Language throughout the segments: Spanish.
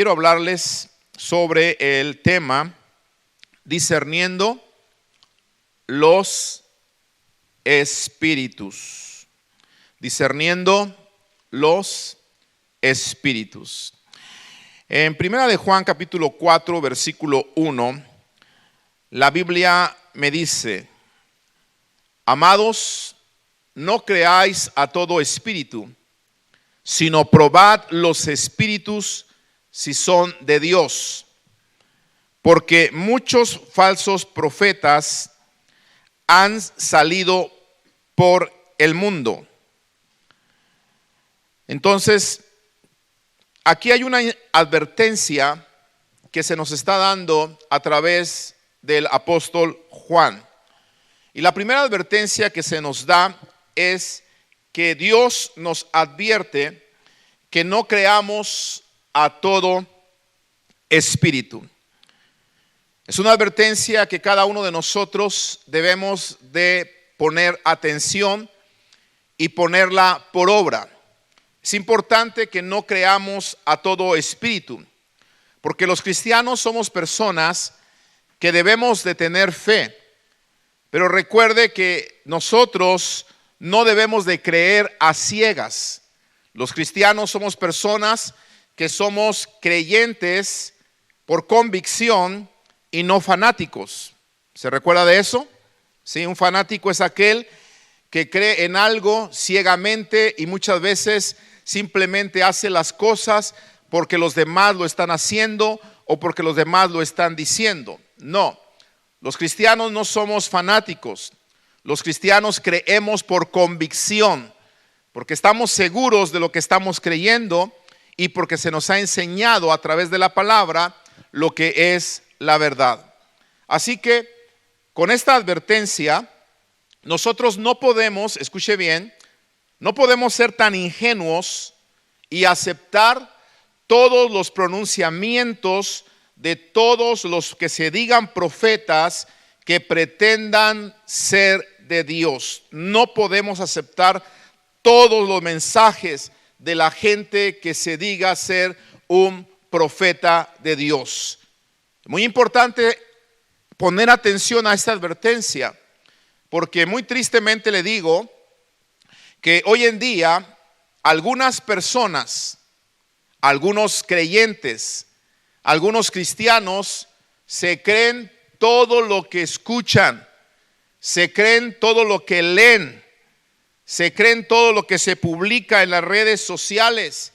quiero hablarles sobre el tema discerniendo los espíritus. Discerniendo los espíritus. En Primera de Juan capítulo 4 versículo 1, la Biblia me dice: amados, no creáis a todo espíritu, sino probad los espíritus si son de Dios, porque muchos falsos profetas han salido por el mundo. Entonces, aquí hay una advertencia que se nos está dando a través del apóstol Juan. Y la primera advertencia que se nos da es que Dios nos advierte que no creamos a todo espíritu. Es una advertencia que cada uno de nosotros debemos de poner atención y ponerla por obra. Es importante que no creamos a todo espíritu, porque los cristianos somos personas que debemos de tener fe. Pero recuerde que nosotros no debemos de creer a ciegas. Los cristianos somos personas que somos creyentes por convicción y no fanáticos. ¿Se recuerda de eso? Sí, un fanático es aquel que cree en algo ciegamente y muchas veces simplemente hace las cosas porque los demás lo están haciendo o porque los demás lo están diciendo. No, los cristianos no somos fanáticos. Los cristianos creemos por convicción, porque estamos seguros de lo que estamos creyendo y porque se nos ha enseñado a través de la palabra lo que es la verdad. Así que con esta advertencia, nosotros no podemos, escuche bien, no podemos ser tan ingenuos y aceptar todos los pronunciamientos de todos los que se digan profetas que pretendan ser de Dios. No podemos aceptar todos los mensajes de la gente que se diga ser un profeta de Dios. Muy importante poner atención a esta advertencia, porque muy tristemente le digo que hoy en día algunas personas, algunos creyentes, algunos cristianos se creen todo lo que escuchan, se creen todo lo que leen, se creen todo lo que se publica en las redes sociales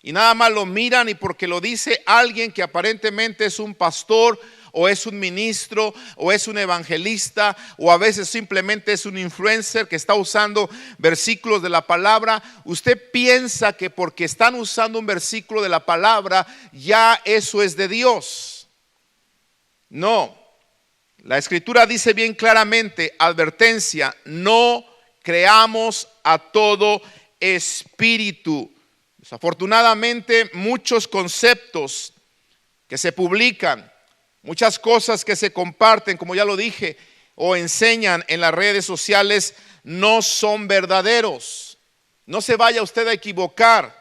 y nada más lo miran y porque lo dice alguien que aparentemente es un pastor o es un ministro o es un evangelista o a veces simplemente es un influencer que está usando versículos de la palabra, usted piensa que porque están usando un versículo de la palabra ya eso es de Dios. No, la escritura dice bien claramente, advertencia, no creamos a todo espíritu. Desafortunadamente muchos conceptos que se publican, muchas cosas que se comparten, como ya lo dije, o enseñan en las redes sociales, no son verdaderos. No se vaya usted a equivocar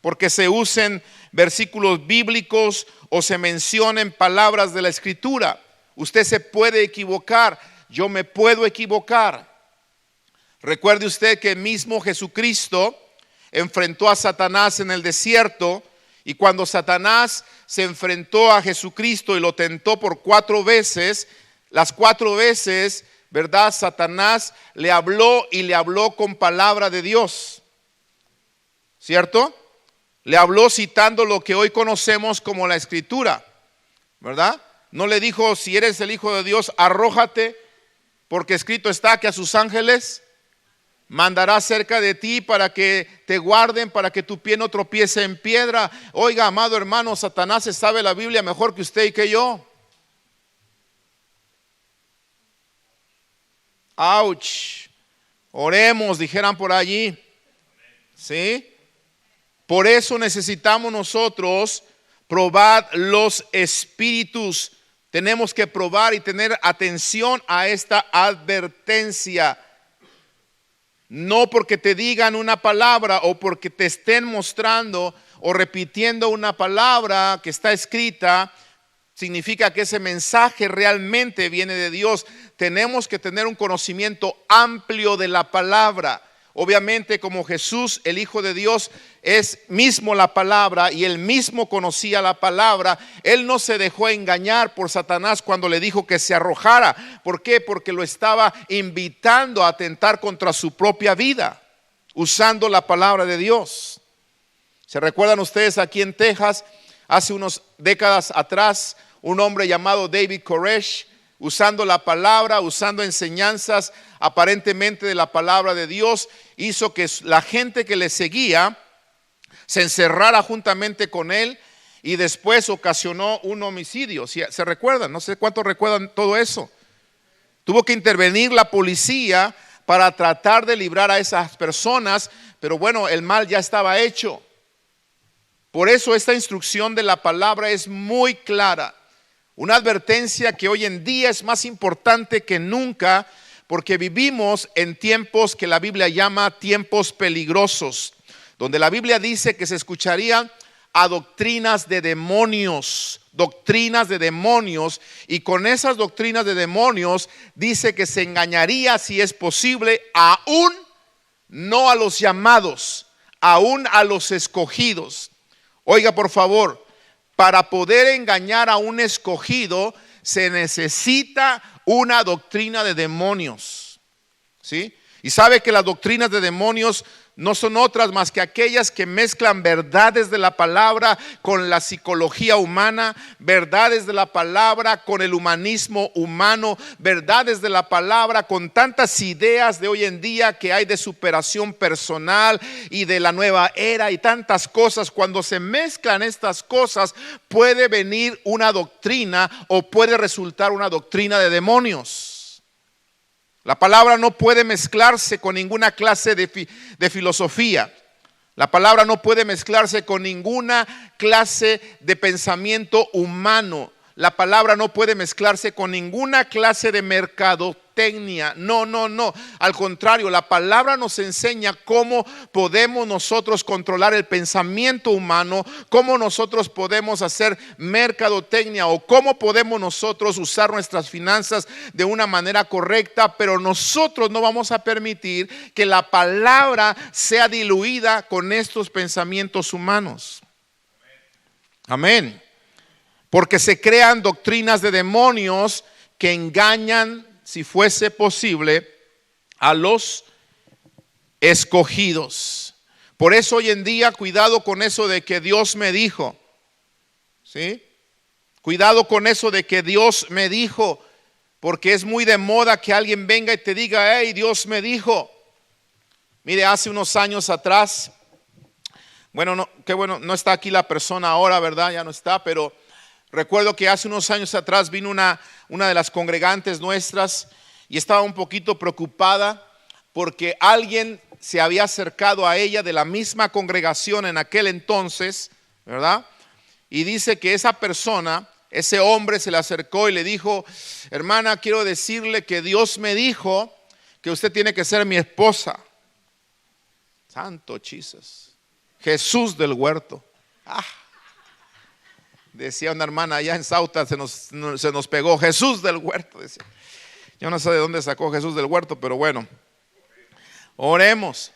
porque se usen versículos bíblicos o se mencionen palabras de la escritura. Usted se puede equivocar, yo me puedo equivocar. Recuerde usted que mismo Jesucristo enfrentó a Satanás en el desierto y cuando Satanás se enfrentó a Jesucristo y lo tentó por 4 veces, las 4 veces, ¿verdad? Satanás le habló y le habló con palabra de Dios, ¿cierto? Le habló citando lo que hoy conocemos como la escritura, ¿verdad? No le dijo, si eres el Hijo de Dios, arrójate, porque escrito está que a sus ángeles mandará cerca de ti para que te guarden, para que tu pie no tropiece en piedra. Oiga, amado hermano, Satanás se sabe la Biblia mejor que usted y que yo. Ouch. Oremos, dijeran por allí. ¿Sí? Por eso necesitamos nosotros probar los espíritus. Tenemos que probar y tener atención a esta advertencia. No porque te digan una palabra o porque te estén mostrando o repitiendo una palabra que está escrita, significa que ese mensaje realmente viene de Dios. Tenemos que tener un conocimiento amplio de la palabra. Obviamente, como Jesús, el Hijo de Dios, es mismo la palabra y él mismo conocía la palabra, él no se dejó engañar por Satanás cuando le dijo que se arrojara. ¿Por qué? Porque lo estaba invitando a atentar contra su propia vida, usando la palabra de Dios. ¿Se recuerdan ustedes aquí en Texas, hace unas décadas atrás, un hombre llamado David Koresh, usando la palabra, usando enseñanzas aparentemente de la palabra de Dios, hizo que la gente que le seguía se encerrara juntamente con él y después ocasionó un homicidio? ¿Se recuerdan? No sé cuántos recuerdan todo eso. Tuvo que intervenir la policía para tratar de librar a esas personas, pero bueno, el mal ya estaba hecho. Por eso esta instrucción de la palabra es muy clara. Una advertencia que hoy en día es más importante que nunca, porque vivimos en tiempos que la Biblia llama tiempos peligrosos, donde la Biblia dice que se escucharían a doctrinas de demonios, y con esas doctrinas de demonios dice que se engañaría, si es posible, aún no a los llamados, aún a los escogidos. Oiga, por favor, para poder engañar a un escogido se necesita una doctrina de demonios, ¿sí? Y sabe que las doctrinas de demonios no son otras más que aquellas que mezclan verdades de la palabra con la psicología humana, verdades de la palabra con el humanismo humano, verdades de la palabra con tantas ideas de hoy en día que hay de superación personal y de la nueva era y tantas cosas. Cuando se mezclan estas cosas, puede venir una doctrina o puede resultar una doctrina de demonios. La palabra no puede mezclarse con ninguna clase de filosofía. La palabra no puede mezclarse con ninguna clase de pensamiento humano. La palabra no puede mezclarse con ninguna clase de mercadotecnia. No. Al contrario, la palabra nos enseña cómo podemos nosotros controlar el pensamiento humano, cómo nosotros podemos hacer mercadotecnia o cómo podemos nosotros usar nuestras finanzas de una manera correcta, pero nosotros no vamos a permitir que la palabra sea diluida con estos pensamientos humanos. Amén. Porque se crean doctrinas de demonios que engañan, si fuese posible, a los escogidos. Por eso hoy en día, cuidado con eso de que Dios me dijo, ¿sí? Cuidado con eso de que Dios me dijo, porque es muy de moda que alguien venga y te diga, hey, Dios me dijo. Mire, hace unos años atrás, qué bueno, no está aquí la persona ahora, ¿verdad? Ya no está, pero recuerdo que hace unos años atrás vino una de las congregantes nuestras y estaba un poquito preocupada porque alguien se había acercado a ella de la misma congregación en aquel entonces, ¿verdad? Y dice que esa persona, ese hombre se le acercó y le dijo, hermana, quiero decirle que Dios me dijo que usted tiene que ser mi esposa. Santo Jesús del huerto. Decía una hermana allá en Sauta, se nos pegó Jesús del huerto, decía. Yo no sé de dónde sacó Jesús del huerto, pero bueno, oremos.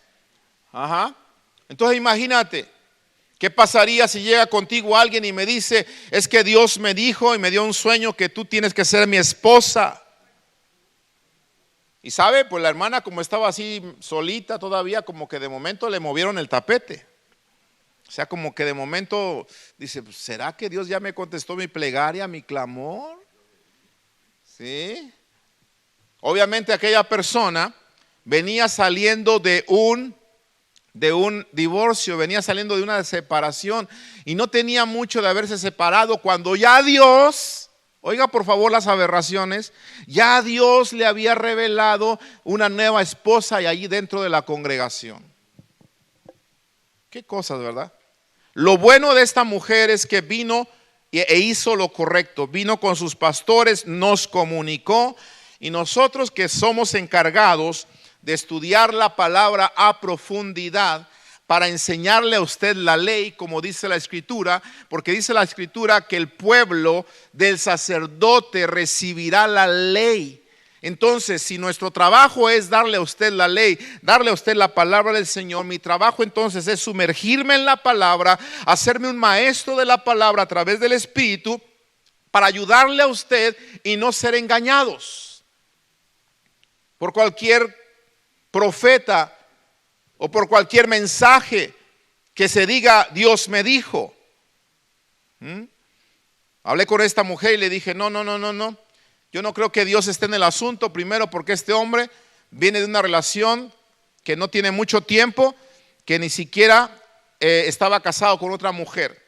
Entonces imagínate, ¿qué pasaría si llega contigo alguien y me dice, es que Dios me dijo y me dio un sueño que tú tienes que ser mi esposa? Y sabe, pues la hermana como estaba así solita todavía, como que de momento le movieron el tapete. O sea, como que de momento dice, ¿será que Dios ya me contestó mi plegaria, mi clamor? ¿Sí? Obviamente aquella persona venía saliendo de un divorcio, venía saliendo de una separación y no tenía mucho de haberse separado cuando ya Dios, oiga por favor las aberraciones, ya Dios le había revelado una nueva esposa y allí dentro de la congregación. Qué cosas, ¿verdad? Lo bueno de esta mujer es que vino e hizo lo correcto, vino con sus pastores, nos comunicó y nosotros que somos encargados de estudiar la palabra a profundidad, para enseñarle a usted la ley, como dice la Escritura, porque dice la Escritura que el pueblo del sacerdote recibirá la ley. Entonces, si nuestro trabajo es darle a usted la ley, darle a usted la palabra del Señor, mi trabajo entonces es sumergirme en la palabra, hacerme un maestro de la palabra a través del Espíritu, para ayudarle a usted y no ser engañados por cualquier profeta o por cualquier mensaje que se diga Dios me dijo. Hablé con esta mujer y le dije no, yo no creo que Dios esté en el asunto. Primero porque este hombre viene de una relación que no tiene mucho tiempo, que ni siquiera estaba casado con otra mujer.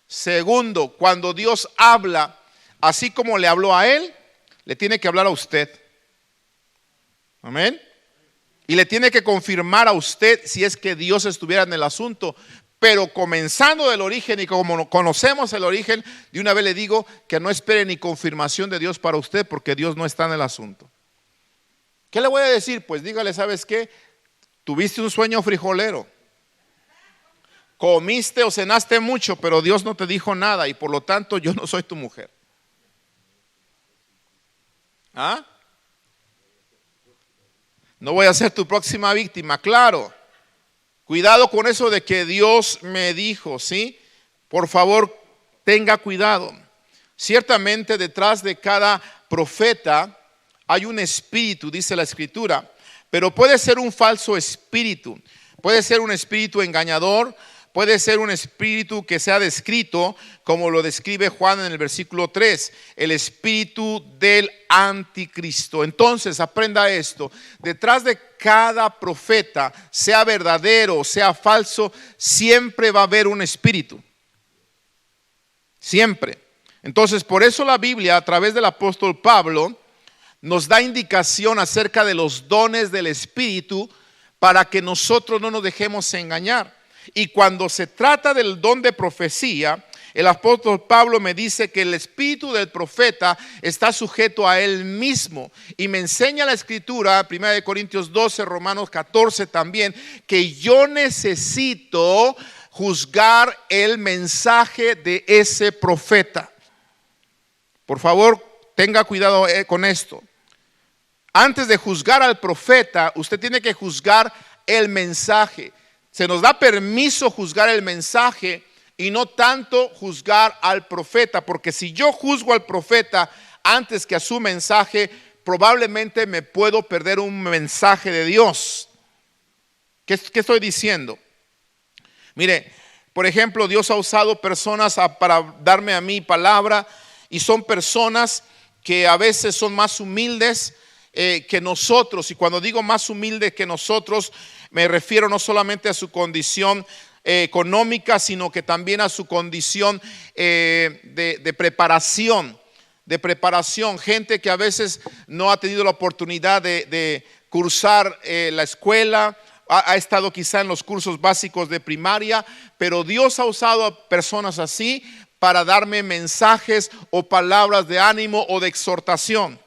Segundo, cuando Dios habla, así como le habló a él, le tiene que hablar a usted. Amén. Y le tiene que confirmar a usted si es que Dios estuviera en el asunto. Pero comenzando del origen, y como conocemos el origen, de una vez le digo que no espere ni confirmación de Dios para usted, porque Dios no está en el asunto. ¿Qué le voy a decir? Pues dígale, ¿sabes qué? Tuviste un sueño frijolero. Comiste o cenaste mucho, pero Dios no te dijo nada y por lo tanto yo no soy tu mujer. ¿Ah? No voy a ser tu próxima víctima, claro. Cuidado con eso de que Dios me dijo, ¿sí? Por favor, tenga cuidado. Ciertamente detrás de cada profeta hay un espíritu, dice la Escritura, pero puede ser un falso espíritu, puede ser un espíritu engañador, puede ser un espíritu que sea descrito como lo describe Juan en el versículo 3, el espíritu del anticristo. Entonces aprenda esto, detrás de cada profeta, sea verdadero o sea falso, siempre va a haber un espíritu, siempre. Entonces por eso la Biblia a través del apóstol Pablo nos da indicación acerca de los dones del espíritu para que nosotros no nos dejemos engañar. Y cuando se trata del don de profecía, el apóstol Pablo me dice que el espíritu del profeta está sujeto a él mismo. Y me enseña la Escritura, 1 Corintios 12, Romanos 14 también, que yo necesito juzgar el mensaje de ese profeta. Por favor, tenga cuidado con esto. Antes de juzgar al profeta, usted tiene que juzgar el mensaje. Se nos da permiso juzgar el mensaje y no tanto juzgar al profeta, porque si yo juzgo al profeta antes que a su mensaje, probablemente me puedo perder un mensaje de Dios. ¿Qué estoy diciendo? Mire, por ejemplo, Dios ha usado personas para darme a mí palabra, y son personas que a veces son más humildes que nosotros. Y cuando digo más humildes que nosotros, me refiero no solamente a su condición económica, sino que también a su condición de preparación. Gente que a veces no ha tenido la oportunidad de cursar la escuela, ha estado quizá en los cursos básicos de primaria, pero Dios ha usado a personas así para darme mensajes o palabras de ánimo o de exhortación.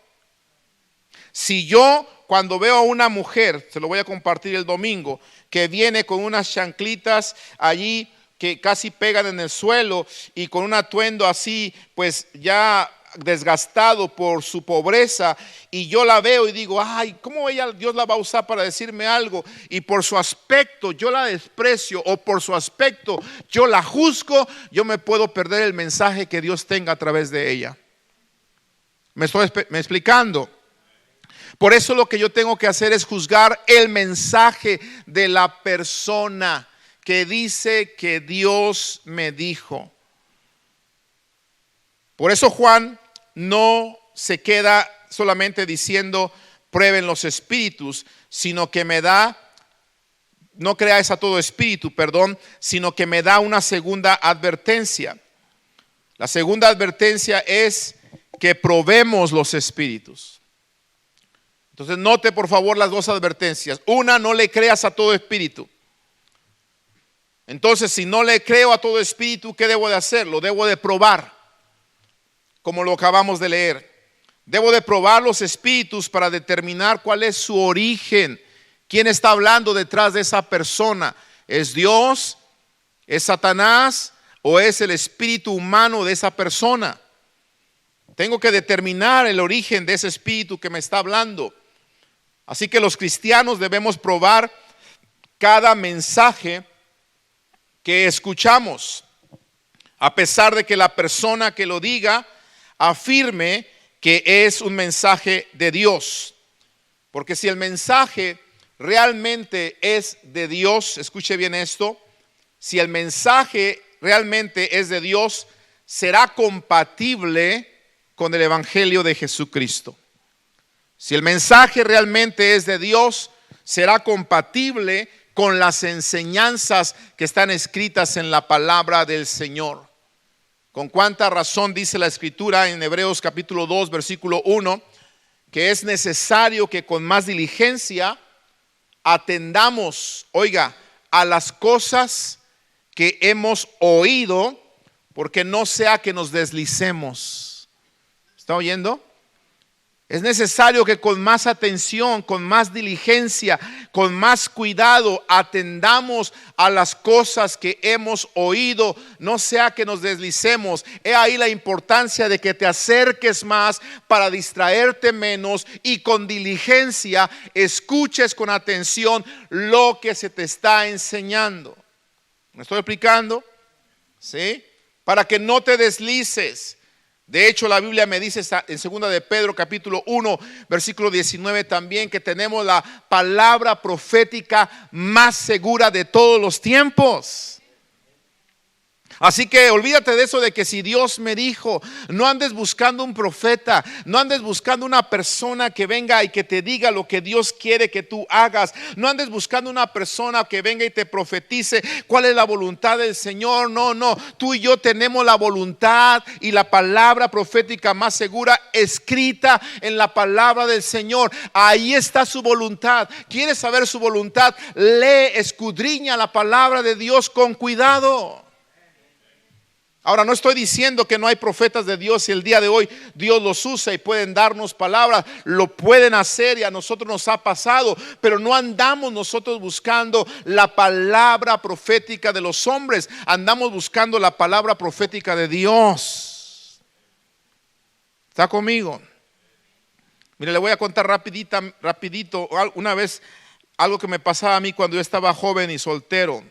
Si yo, cuando veo a una mujer, se lo voy a compartir el domingo, que viene con unas chanclitas allí que casi pegan en el suelo y con un atuendo así, pues ya desgastado por su pobreza, y yo la veo y digo, ay, ¿cómo Dios la va a usar para decirme algo? Y por su aspecto yo la desprecio, o por su aspecto yo la juzgo, yo me puedo perder el mensaje que Dios tenga a través de ella. ¿Me estoy explicando? Por eso lo que yo tengo que hacer es juzgar el mensaje de la persona que dice que Dios me dijo. Por eso Juan no se queda solamente diciendo prueben los espíritus, sino que me da, no creáis a todo espíritu, sino que me da una segunda advertencia. La segunda advertencia es que probemos los espíritus. Entonces note por favor las dos advertencias. Una, no le creas a todo espíritu. Entonces si no le creo a todo espíritu, ¿qué debo de hacer? Lo debo de probar, como lo acabamos de leer. Debo de probar los espíritus para determinar cuál es su origen, quién está hablando detrás de esa persona. ¿Es Dios? ¿Es Satanás? ¿O es el espíritu humano de esa persona? Tengo que determinar el origen de ese espíritu que me está hablando. Así que los cristianos debemos probar cada mensaje que escuchamos, a pesar de que la persona que lo diga afirme que es un mensaje de Dios. Porque si el mensaje realmente es de Dios, escuche bien esto, si el mensaje realmente es de Dios, será compatible con el evangelio de Jesucristo. Si el mensaje realmente es de Dios, será compatible con las enseñanzas que están escritas en la palabra del Señor. Con cuánta razón dice la Escritura en Hebreos capítulo 2, versículo 1, que es necesario que con más diligencia atendamos, oiga, a las cosas que hemos oído, porque no sea que nos deslicemos. ¿Está oyendo? Es necesario que con más atención, con más diligencia, con más cuidado atendamos a las cosas que hemos oído, no sea que nos deslicemos. He ahí la importancia de que te acerques más para distraerte menos y con diligencia escuches con atención lo que se te está enseñando. ¿Me estoy explicando? ¿Sí? Para que no te deslices. De hecho, la Biblia me dice en 2 de Pedro capítulo 1, versículo 19 también, que tenemos la palabra profética más segura de todos los tiempos. Así que olvídate de eso de que si Dios me dijo, no andes buscando un profeta, no andes buscando una persona que venga y que te diga lo que Dios quiere que tú hagas. No andes buscando una persona que venga y te profetice cuál es la voluntad del Señor. No, tú y yo tenemos la voluntad y la palabra profética más segura escrita en la palabra del Señor. Ahí está su voluntad. ¿Quieres saber su voluntad? Lee, escudriña la palabra de Dios con cuidado. Ahora, no estoy diciendo que no hay profetas de Dios y el día de hoy Dios los usa y pueden darnos palabras, lo pueden hacer y a nosotros nos ha pasado, pero no andamos nosotros buscando la palabra profética de los hombres, andamos buscando la palabra profética de Dios. ¿Está conmigo? Mire, le voy a contar rapidito una vez algo que me pasaba a mí cuando yo estaba joven y soltero.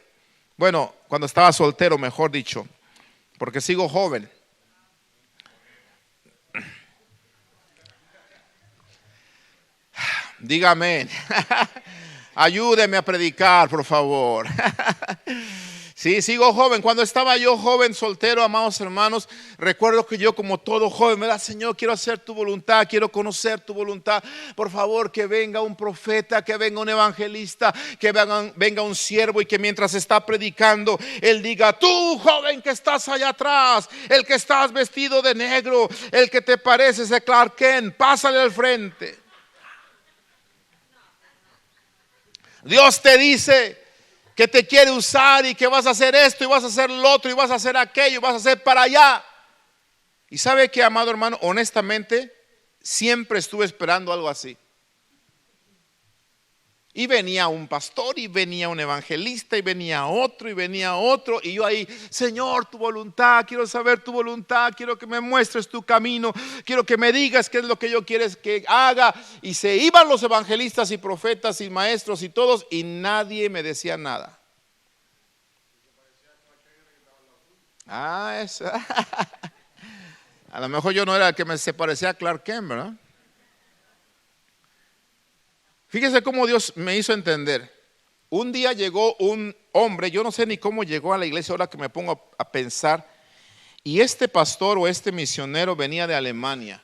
Bueno, cuando estaba soltero, mejor dicho, porque sigo joven. Dígame, ayúdeme a predicar, por favor. Sí, sigo joven. Cuando estaba yo joven, soltero, amados hermanos, recuerdo que yo como todo joven, ¿verdad? Señor, quiero hacer tu voluntad, quiero conocer tu voluntad. Por favor, que venga un profeta, que venga un evangelista, que venga un siervo y que mientras está predicando, él diga: tú, joven que estás allá atrás, el que estás vestido de negro, el que te pareces a Clark Kent, pásale al frente. Dios te dice que te quiere usar y que vas a hacer esto y vas a hacer lo otro y vas a hacer aquello y vas a hacer para allá. Y sabe que, amado hermano, honestamente siempre estuve esperando algo así. Y venía un pastor y venía un evangelista y venía otro y yo ahí: Señor, tu voluntad, quiero saber tu voluntad, quiero que me muestres tu camino, quiero que me digas qué es lo que yo quieres que haga. Y se iban los evangelistas y profetas y maestros y todos, y nadie me decía nada. Eso. A lo mejor yo no era el que se parecía a Clark Kent, ¿verdad? Fíjese cómo Dios me hizo entender. Un día llegó un hombre, yo no sé ni cómo llegó a la iglesia, ahora que me pongo a pensar, y este pastor o este misionero venía de Alemania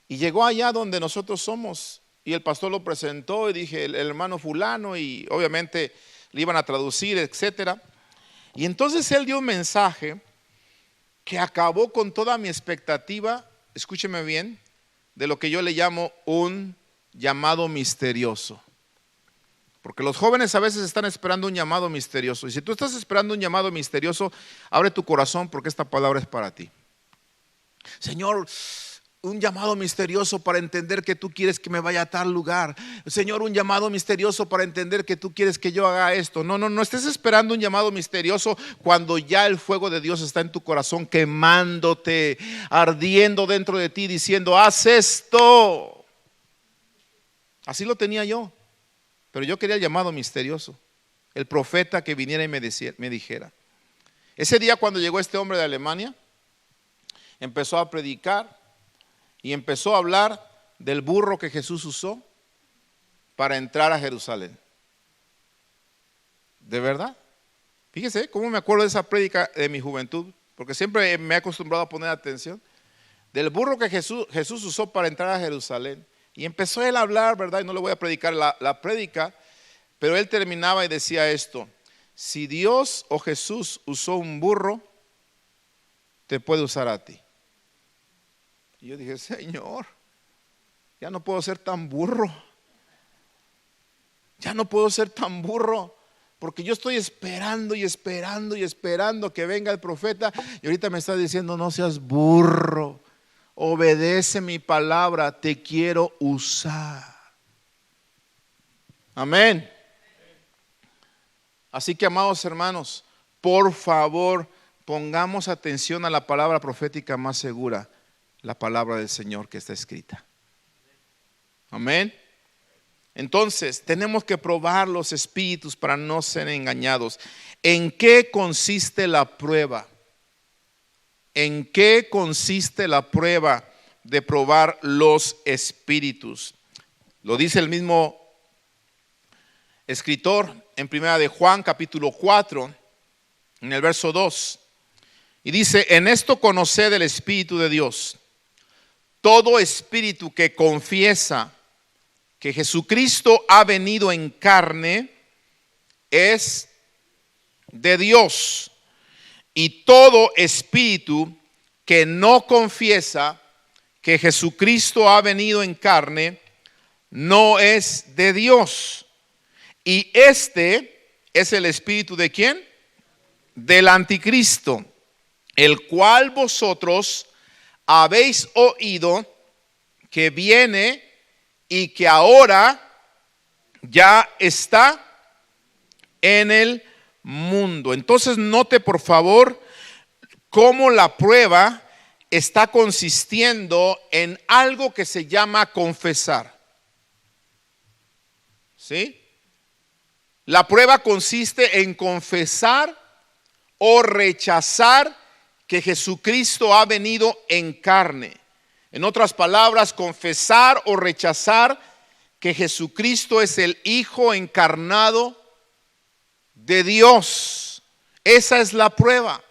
y llegó allá donde nosotros somos, y el pastor lo presentó y dije: el hermano fulano, y obviamente le iban a traducir, etcétera. Y entonces él dio un mensaje que acabó con toda mi expectativa, escúcheme bien, de lo que yo le llamo un llamado misterioso. Porque los jóvenes a veces están esperando un llamado misterioso. Y si tú estás esperando un llamado misterioso, abre tu corazón, porque esta palabra es para ti. Señor, un llamado misterioso para entender que tú quieres que me vaya a tal lugar. Señor, un llamado misterioso para entender que tú quieres que yo haga esto. No estés esperando un llamado misterioso cuando ya el fuego de Dios está en tu corazón, quemándote, ardiendo dentro de ti, diciendo, haz esto. Así lo tenía yo, pero yo quería el llamado misterioso, el profeta que viniera y me dijera. Ese día cuando llegó este hombre de Alemania, empezó a predicar y empezó a hablar del burro que Jesús usó para entrar a Jerusalén. ¿De verdad? Fíjese cómo me acuerdo de esa prédica de mi juventud, porque siempre me he acostumbrado a poner atención. Del burro que Jesús usó para entrar a Jerusalén. Y empezó él a hablar, ¿verdad? Y no le voy a predicar la prédica, pero él terminaba y decía esto: si Dios o Jesús usó un burro, te puede usar a ti. Y yo dije, Señor, ya no puedo ser tan burro. Ya no puedo ser tan burro, porque yo estoy esperando y esperando y esperando que venga el profeta, y ahorita me está diciendo, no seas burro, obedece mi palabra, te quiero usar. Amén. Así que, amados hermanos, por favor, pongamos atención a la palabra profética más segura, la palabra del Señor que está escrita. Amén. Entonces, tenemos que probar los espíritus para no ser engañados. ¿En qué consiste la prueba? ¿En qué consiste la prueba de probar los espíritus? Lo dice el mismo escritor en primera de Juan capítulo 4, en el verso 2. Y dice, en esto conoced el Espíritu de Dios. Todo espíritu que confiesa que Jesucristo ha venido en carne es de Dios. Y todo espíritu que no confiesa que Jesucristo ha venido en carne no es de Dios. Y este es el espíritu ¿de quién? Del anticristo, el cual vosotros habéis oído que viene y que ahora ya está en el mundo. Entonces note por favor cómo la prueba está consistiendo en algo que se llama confesar. ¿Sí? La prueba consiste en confesar o rechazar que Jesucristo ha venido en carne. En otras palabras, confesar o rechazar que Jesucristo es el Hijo encarnado de Dios. Esa es la prueba.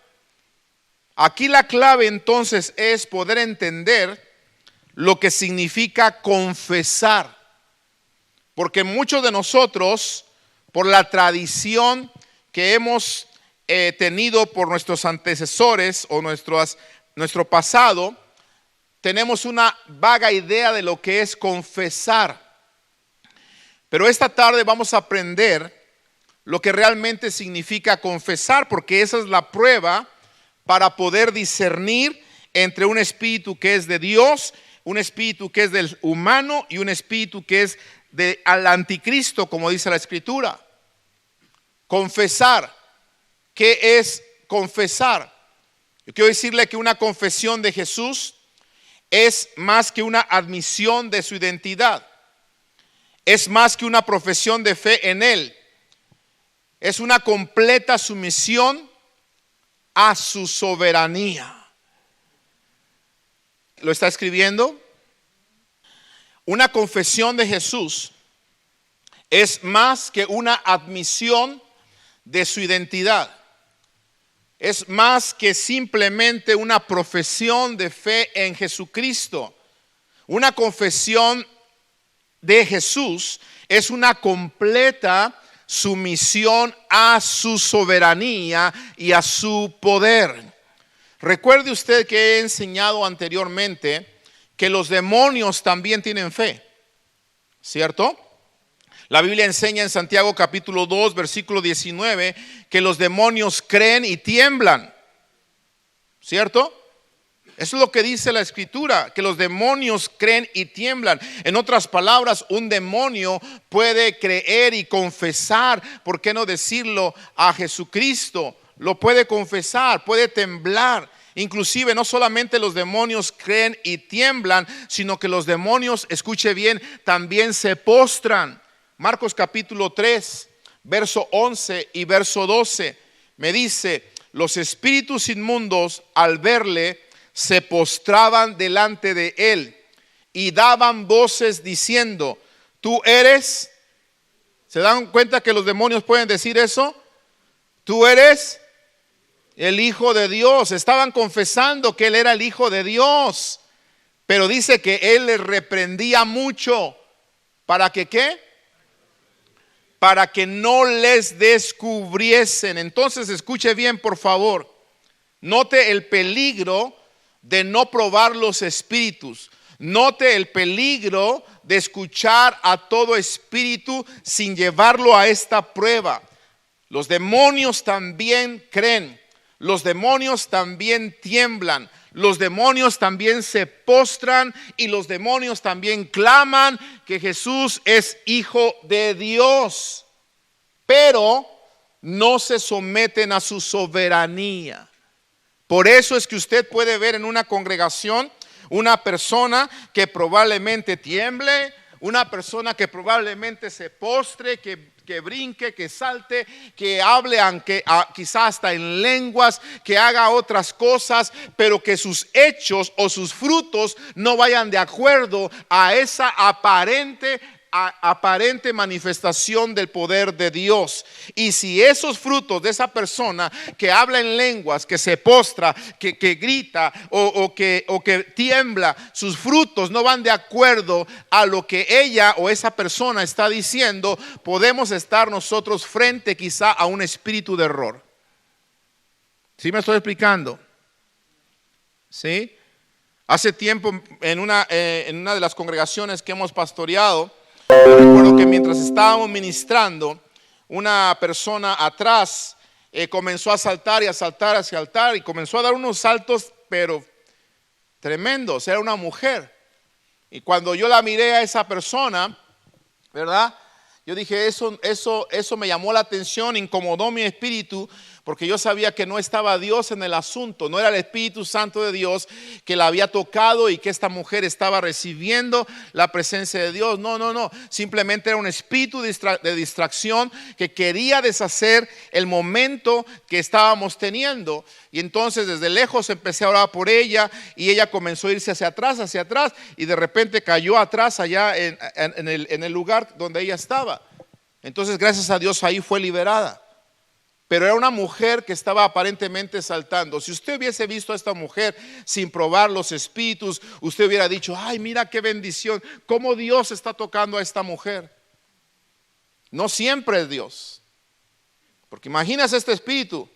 Aquí la clave entonces es poder entender lo que significa confesar. Porque muchos de nosotros, por la tradición que hemos tenido por nuestros antecesores o nuestro pasado, tenemos una vaga idea de lo que es confesar. Pero esta tarde vamos a aprender lo que realmente significa confesar, porque esa es la prueba para poder discernir entre un espíritu que es de Dios, un espíritu que es del humano y un espíritu que es al anticristo, como dice la Escritura. Confesar. ¿Qué es confesar? Yo quiero decirle que una confesión de Jesús es más que una admisión de su identidad. Es más que una profesión de fe en Él. Es una completa sumisión a su soberanía. ¿Lo está escribiendo? Una confesión de Jesús es más que una admisión de su identidad. Es más que simplemente una profesión de fe en Jesucristo. Una confesión de Jesús es una completa sumisión a su soberanía y a su poder. Recuerde usted que he enseñado anteriormente que los demonios también tienen fe, ¿cierto? La Biblia enseña en Santiago capítulo 2 versículo 19 que los demonios creen y tiemblan, ¿cierto? Eso es lo que dice la Escritura, que los demonios creen y tiemblan. En otras palabras, un demonio puede creer y confesar, ¿por qué no decirlo?, a Jesucristo. Lo puede confesar, puede temblar. Inclusive no solamente los demonios creen y tiemblan, sino que los demonios, escuche bien, también se postran. Marcos capítulo 3, verso 11 y verso 12, me dice: los espíritus inmundos al verle se postraban delante de él y daban voces diciendo: tú eres. ¿Se dan cuenta que los demonios pueden decir eso? Tú eres el Hijo de Dios. Estaban confesando que él era el Hijo de Dios, pero dice que él les reprendía mucho. ¿Para que qué? Para que no les descubriesen. Entonces escuche bien, por favor. Note el peligro de no probar los espíritus. Note el peligro de escuchar a todo espíritu sin llevarlo a esta prueba. Los demonios también creen. Los demonios también tiemblan. Los demonios también se postran y los demonios también claman que Jesús es Hijo de Dios. Pero no se someten a su soberanía. Por eso es que usted puede ver en una congregación una persona que probablemente tiemble, una persona que probablemente se postre, que brinque, que salte, que hable aunque quizás hasta en lenguas, que haga otras cosas, pero que sus hechos o sus frutos no vayan de acuerdo a esa aparente manifestación del poder de Dios. Y si esos frutos de esa persona que habla en lenguas, que se postra, que grita o que tiembla, sus frutos no van de acuerdo a lo que ella o esa persona está diciendo, podemos estar nosotros frente quizá a un espíritu de error. ¿Sí me estoy explicando? ¿Sí? Hace tiempo en una de las congregaciones que hemos pastoreado, yo recuerdo que mientras estábamos ministrando, una persona atrás comenzó a saltar y a saltar, a saltar, y comenzó a dar unos saltos pero tremendos. Era una mujer. Y cuando yo la miré a esa persona, ¿verdad?, yo dije, eso me llamó la atención, incomodó mi espíritu, porque yo sabía que no estaba Dios en el asunto, no era el Espíritu Santo de Dios que la había tocado y que esta mujer estaba recibiendo la presencia de Dios. No, simplemente era un espíritu de distracción que quería deshacer el momento que estábamos teniendo. Y entonces desde lejos empecé a orar por ella y ella comenzó a irse hacia atrás y de repente cayó atrás allá en el lugar donde ella estaba. Entonces gracias a Dios ahí fue liberada. Pero era una mujer que estaba aparentemente saltando. Si usted hubiese visto a esta mujer sin probar los espíritus, usted hubiera dicho: ay, mira qué bendición, cómo Dios está tocando a esta mujer. No siempre es Dios, porque imagínese este espíritu,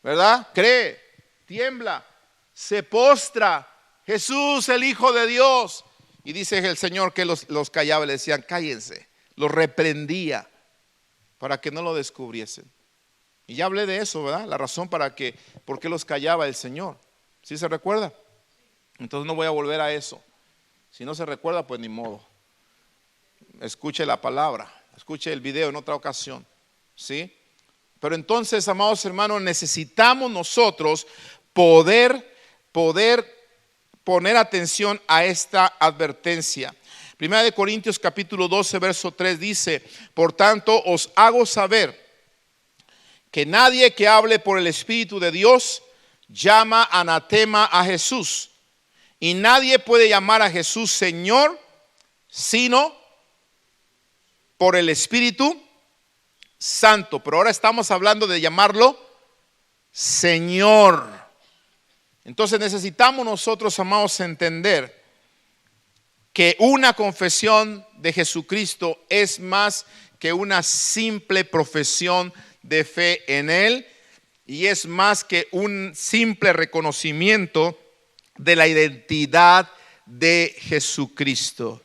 ¿verdad? Cree, tiembla, se postra, Jesús el Hijo de Dios. Y dice el Señor que los callaba, le decían: cállense. Los reprendía para que no lo descubriesen. Y ya hablé de eso, ¿verdad? La razón por qué los callaba el Señor. ¿Sí se recuerda? Entonces no voy a volver a eso. Si no se recuerda, pues ni modo. Escuche la palabra, escuche el video en otra ocasión. ¿Sí? Pero entonces, amados hermanos, necesitamos nosotros poder poner atención a esta advertencia. Primera de Corintios capítulo 12, verso 3 dice: por tanto os hago saber que nadie que hable por el Espíritu de Dios llama anatema a Jesús, y nadie puede llamar a Jesús Señor sino por el Espíritu Santo. Pero ahora estamos hablando de llamarlo Señor. Entonces necesitamos nosotros, amados, entender que una confesión de Jesucristo es más que una simple profesión de fe en Él, y es más que un simple reconocimiento de la identidad de Jesucristo.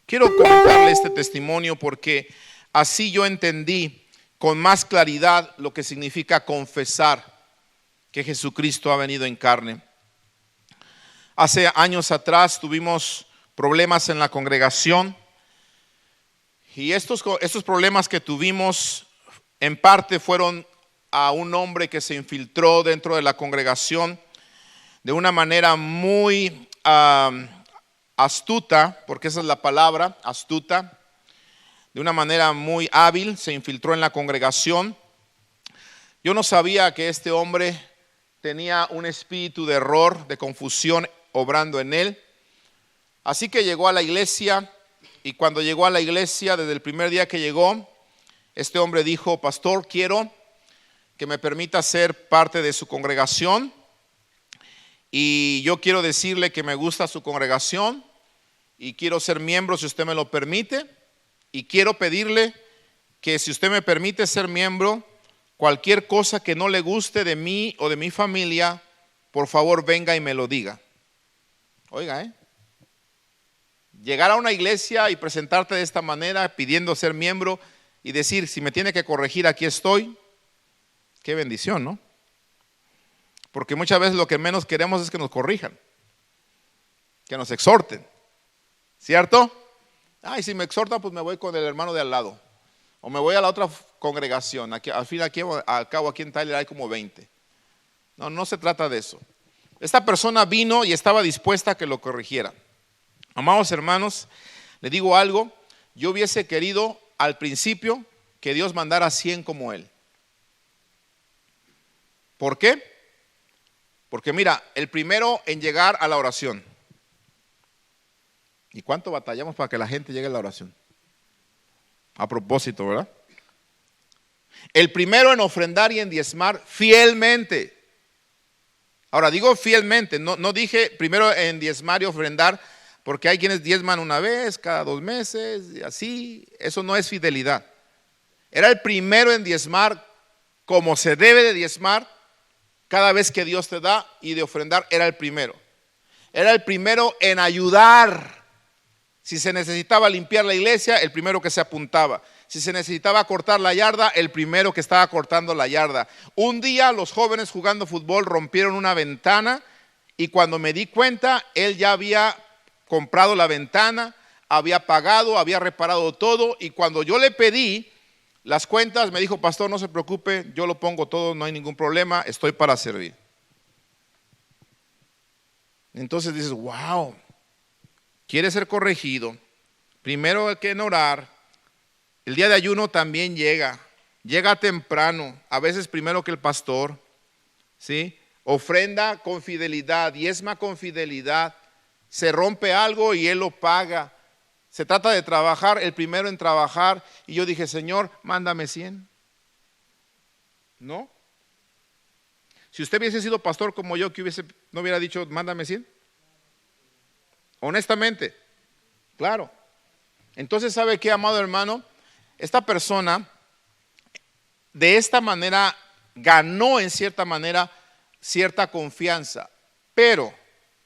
Quiero comentarle este testimonio porque así yo entendí con más claridad lo que significa confesar que Jesucristo ha venido en carne. Hace años atrás tuvimos problemas en la congregación y estos problemas que tuvimos en parte fueron a un hombre que se infiltró dentro de la congregación de una manera muy astuta, porque esa es la palabra, astuta, de una manera muy hábil, se infiltró en la congregación. Yo no sabía que este hombre tenía un espíritu de error, de confusión obrando en él. Así que llegó a la iglesia y cuando llegó a la iglesia, desde el primer día que llegó, este hombre dijo: pastor, quiero que me permita ser parte de su congregación y yo quiero decirle que me gusta su congregación y quiero ser miembro si usted me lo permite, y quiero pedirle que si usted me permite ser miembro, cualquier cosa que no le guste de mí o de mi familia, por favor venga y me lo diga. Oiga, llegar a una iglesia y presentarte de esta manera pidiendo ser miembro y decir: si me tiene que corregir, aquí estoy. Qué bendición, ¿no? Porque muchas veces lo que menos queremos es que nos corrijan, que nos exhorten, ¿cierto? Ay, si me exhortan, pues me voy con el hermano de al lado o me voy a la otra congregación. Aquí, al cabo aquí en Tyler hay como 20. No, no se trata de eso. Esta persona vino y estaba dispuesta a que lo corrigiera. Amados hermanos, le digo algo: yo hubiese querido al principio que Dios mandara 100 como él. ¿Por qué? Porque mira, el primero en llegar a la oración. ¿Y cuánto batallamos para que la gente llegue a la oración? A propósito, ¿verdad? El primero en ofrendar y en diezmar fielmente. Ahora digo fielmente, no dije primero en diezmar y ofrendar, porque hay quienes diezman una vez, cada 2 meses, y así. Eso no es fidelidad. Era el primero en diezmar como se debe de diezmar cada vez que Dios te da, y de ofrendar era el primero. Era el primero en ayudar. Si se necesitaba limpiar la iglesia, el primero que se apuntaba. Si se necesitaba cortar la yarda, el primero que estaba cortando la yarda. Un día los jóvenes jugando fútbol rompieron una ventana y cuando me di cuenta, él ya había comprado la ventana, había pagado, había reparado todo, y cuando yo le pedí las cuentas, me dijo: pastor, no se preocupe, yo lo pongo todo, no hay ningún problema, estoy para servir. Entonces dices: wow, quiere ser corregido, primero hay que orar. El día de ayuno también llega temprano, a veces primero que el pastor, ¿sí? Ofrenda con fidelidad, diezma con fidelidad. Se rompe algo y él lo paga. Se trata de trabajar, el primero en trabajar. Y yo dije: Señor, mándame 100. ¿No? Si usted hubiese sido pastor como yo, no hubiera dicho: mándame 100. Honestamente, claro. Entonces, ¿sabe qué, amado hermano? Esta persona de esta manera ganó en cierta manera cierta confianza, pero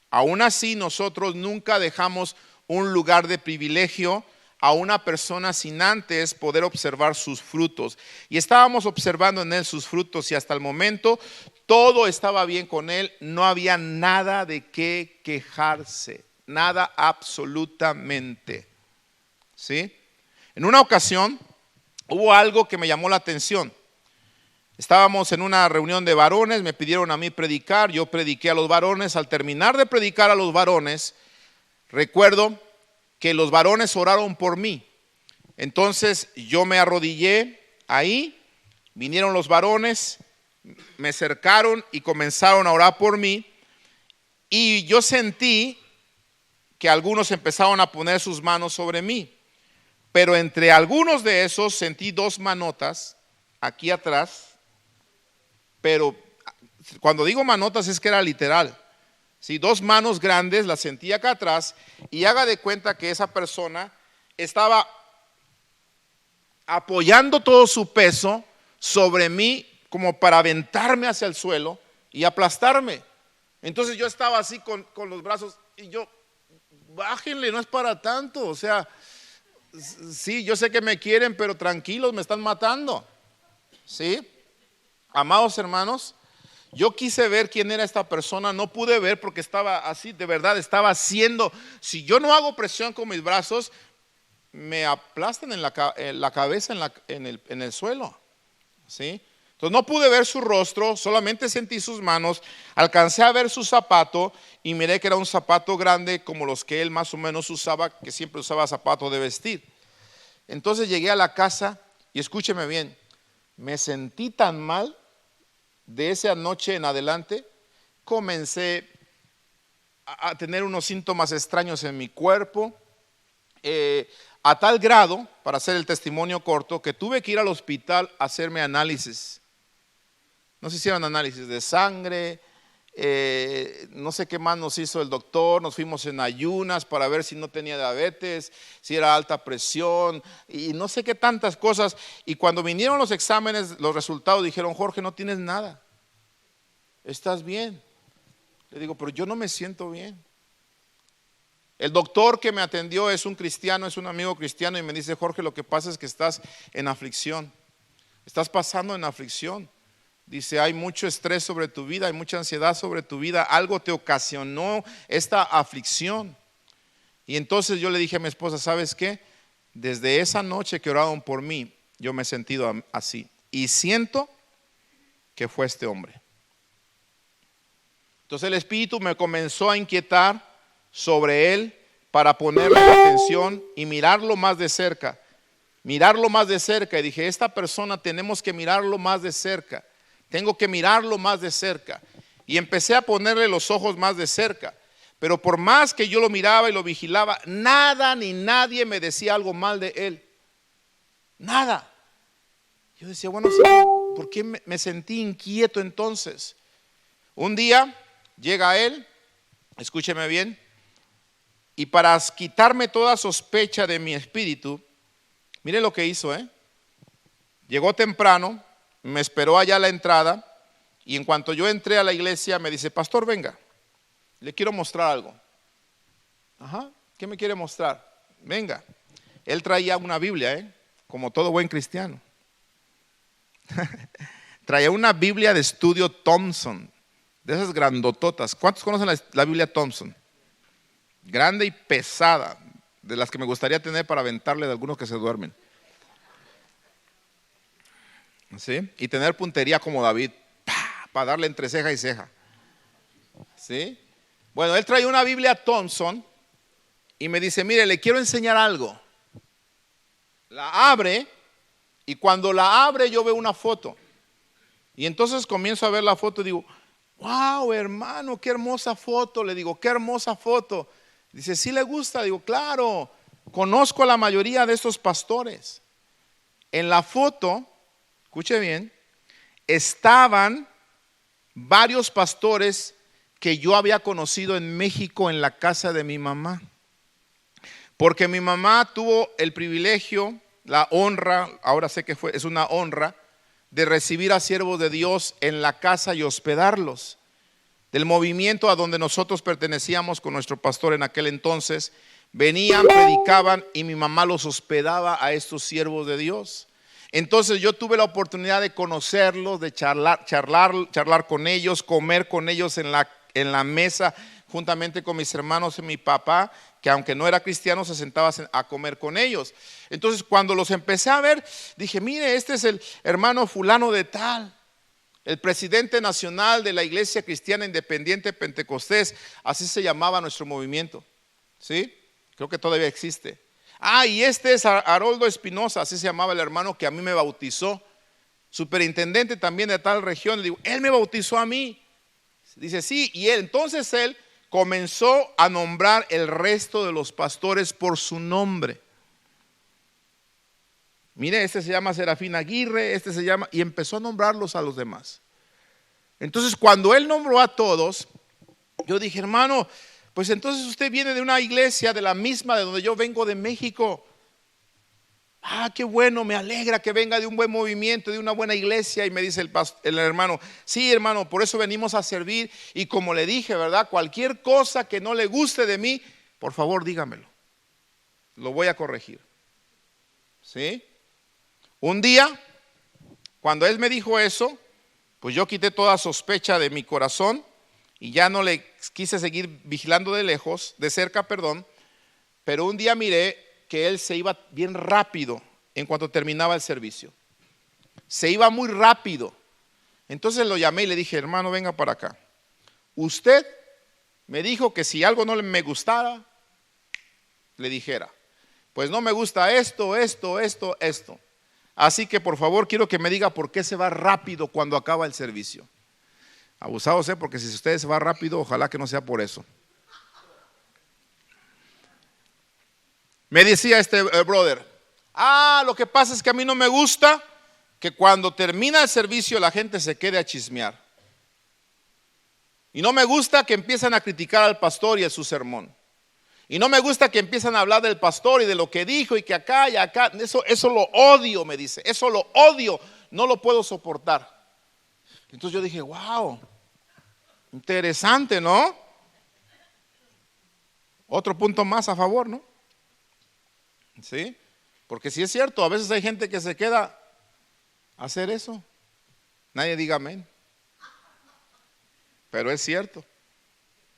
aún así nosotros nunca dejamos un lugar de privilegio a una persona sin antes poder observar sus frutos. Y estábamos observando en él sus frutos y hasta el momento todo estaba bien con él, no había nada de qué quejarse, nada absolutamente. ¿Sí? En una ocasión hubo algo que me llamó la atención. Estábamos en una reunión de varones, me pidieron a mí predicar, yo prediqué a los varones. Al terminar de predicar a los varones, recuerdo que los varones oraron por mí. Entonces yo me arrodillé ahí, vinieron los varones, me acercaron y comenzaron a orar por mí. Y yo sentí que algunos empezaron a poner sus manos sobre mí. Pero entre algunos de esos sentí 2 manotas aquí atrás. Pero cuando digo manotas es que era literal. Sí, 2 manos grandes las sentí acá atrás. Y haga de cuenta que esa persona estaba apoyando todo su peso sobre mí como para aventarme hacia el suelo y aplastarme. Entonces yo estaba así con los brazos y yo: bájenle, no es para tanto. O sea, sí, yo sé que me quieren, pero tranquilos, me están matando. ¿Sí? Amados hermanos, Yo quise ver quién era esta persona, no pude ver porque estaba así, de verdad, estaba haciendo. Si yo no hago presión con mis brazos, me aplastan en la cabeza, en el suelo. ¿Sí? Entonces no pude ver su rostro, solamente sentí sus manos, alcancé a ver su zapato y miré que era un zapato grande como los que él más o menos usaba, que siempre usaba zapato de vestir. Entonces llegué a la casa y escúcheme bien, me sentí tan mal de esa noche en adelante, comencé a tener unos síntomas extraños en mi cuerpo, a tal grado, para hacer el testimonio corto, que tuve que ir al hospital a hacerme análisis. Nos hicieron análisis de sangre, no sé qué más nos hizo el doctor, nos fuimos en ayunas para ver si no tenía diabetes, si era alta presión y no sé qué tantas cosas. Y cuando vinieron los exámenes, los resultados dijeron, Jorge, no tienes nada, estás bien. Le digo, pero yo no me siento bien. El doctor que me atendió es un cristiano, es un amigo cristiano y me dice, Jorge, lo que pasa es que estás en aflicción, estás pasando en aflicción. Dice, hay mucho estrés sobre tu vida, hay mucha ansiedad sobre tu vida, algo te ocasionó esta aflicción. Y entonces yo le dije a mi esposa, ¿sabes qué? Desde esa noche que oraron por mí, yo me he sentido así. Y siento que fue este hombre. Entonces el Espíritu me comenzó a inquietar sobre él para ponerle atención y mirarlo más de cerca. Mirarlo más de cerca. Y dije, esta persona tenemos que mirarlo más de cerca. Tengo que mirarlo más de cerca. Y empecé a ponerle los ojos más de cerca. Pero por más que yo lo miraba y lo vigilaba, nada ni nadie me decía algo mal de él. Nada. Yo decía, bueno, Señor, ¿por qué me sentí inquieto entonces? Un día llega él, escúcheme bien, y para quitarme toda sospecha de mi espíritu, mire lo que hizo, llegó temprano, me esperó allá a la entrada y en cuanto yo entré a la iglesia me dice, pastor, venga, le quiero mostrar algo. Ajá, ¿qué me quiere mostrar? Venga. Él traía una Biblia, como todo buen cristiano. Traía una Biblia de estudio Thompson, de esas grandototas. ¿Cuántos conocen la Biblia Thompson? Grande y pesada, de las que me gustaría tener para aventarle de algunos que se duermen. ¿Sí? Y tener puntería como David, para darle entre ceja y ceja. ¿Sí? Bueno, él trae una Biblia Thompson y me dice, mire, le quiero enseñar algo. La abre y cuando la abre yo veo una foto. Y entonces comienzo a ver la foto y digo, wow, hermano, qué hermosa foto. Le digo, qué hermosa foto. Dice, ¿sí le gusta? Digo, claro, conozco a la mayoría de estos pastores. En la foto, escuche bien, estaban varios pastores que yo había conocido en México en la casa de mi mamá. Porque mi mamá tuvo el privilegio, la honra, ahora sé que es una honra, de recibir a siervos de Dios en la casa y hospedarlos. Del movimiento a donde nosotros pertenecíamos con nuestro pastor en aquel entonces, venían, predicaban y mi mamá los hospedaba a estos siervos de Dios. Entonces yo tuve la oportunidad de conocerlos, de charlar con ellos, comer con ellos en la mesa, juntamente con mis hermanos y mi papá, que aunque no era cristiano se sentaba a comer con ellos. Entonces cuando los empecé a ver, dije, mire, este es el hermano fulano de tal, el presidente nacional de la Iglesia Cristiana Independiente Pentecostés, así se llamaba nuestro movimiento, ¿sí? Creo que todavía existe. Y este es Haroldo Espinosa, así se llamaba el hermano que a mí me bautizó, superintendente también de tal región. Le digo, él me bautizó a mí. Dice, sí, y entonces él comenzó a nombrar el resto de los pastores por su nombre. Mire, este se llama Serafín Aguirre, este se llama, y empezó a nombrarlos a los demás. Entonces cuando él nombró a todos, yo dije, hermano, pues entonces usted viene de una iglesia de la misma de donde yo vengo, de México. Qué bueno, me alegra que venga de un buen movimiento, de una buena iglesia. Y me dice el hermano, sí, hermano, por eso venimos a servir. Y como le dije, ¿verdad? Cualquier cosa que no le guste de mí, por favor dígamelo, lo voy a corregir. ¿Sí? Un día, cuando él me dijo eso, Pues yo quité toda sospecha de mi corazón y ya no le quise seguir vigilando de cerca, pero un día miré que él se iba bien rápido en cuanto terminaba el servicio. Se iba muy rápido. Entonces lo llamé y le dije, hermano, venga para acá. Usted me dijo que si algo no me gustara, le dijera, pues no me gusta esto. Así que por favor quiero que me diga por qué se va rápido cuando acaba el servicio. Abusados, porque si usted se va rápido, ojalá que no sea por eso. Me decía este brother, lo que pasa es que a mí no me gusta que cuando termina el servicio la gente se quede a chismear. Y no me gusta que empiezan a criticar al pastor y a su sermón. Y no me gusta que empiezan a hablar del pastor y de lo que dijo y que acá y acá. Eso lo odio, me dice. Eso lo odio, no lo puedo soportar. Entonces yo dije, wow, interesante, ¿no? Otro punto más a favor, ¿no? ¿Sí? Porque sí es cierto, a veces hay gente que se queda a hacer eso. Nadie diga amén. Pero es cierto,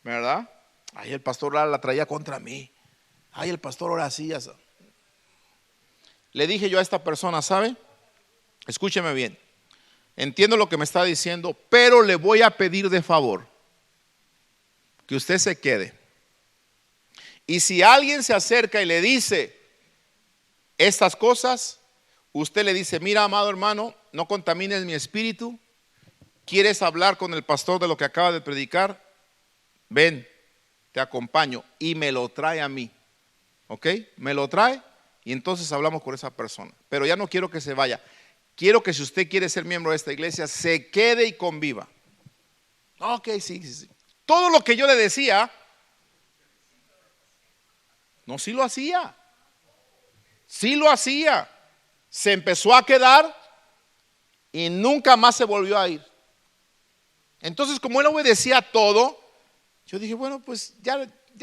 ¿verdad? Ay, el pastor la traía contra mí. Ay, el pastor ahora sí. Le dije yo a esta persona, ¿sabe? Escúcheme bien. Entiendo lo que me está diciendo, pero le voy a pedir de favor que usted se quede. Y si alguien se acerca y le dice estas cosas, usted le dice, mira, amado hermano, no contamines mi espíritu. ¿Quieres hablar con el pastor de lo que acaba de predicar? Ven, te acompaño y me lo trae a mí. ¿Ok? Me lo trae y entonces hablamos con esa persona. Pero ya no quiero que se vaya. Quiero que si usted quiere ser miembro de esta iglesia, se quede y conviva. Ok, sí. Todo lo que yo le decía, no, sí lo hacía. Sí lo hacía. Se empezó a quedar y nunca más se volvió a ir. Entonces, como él obedecía todo, yo dije, bueno, pues ya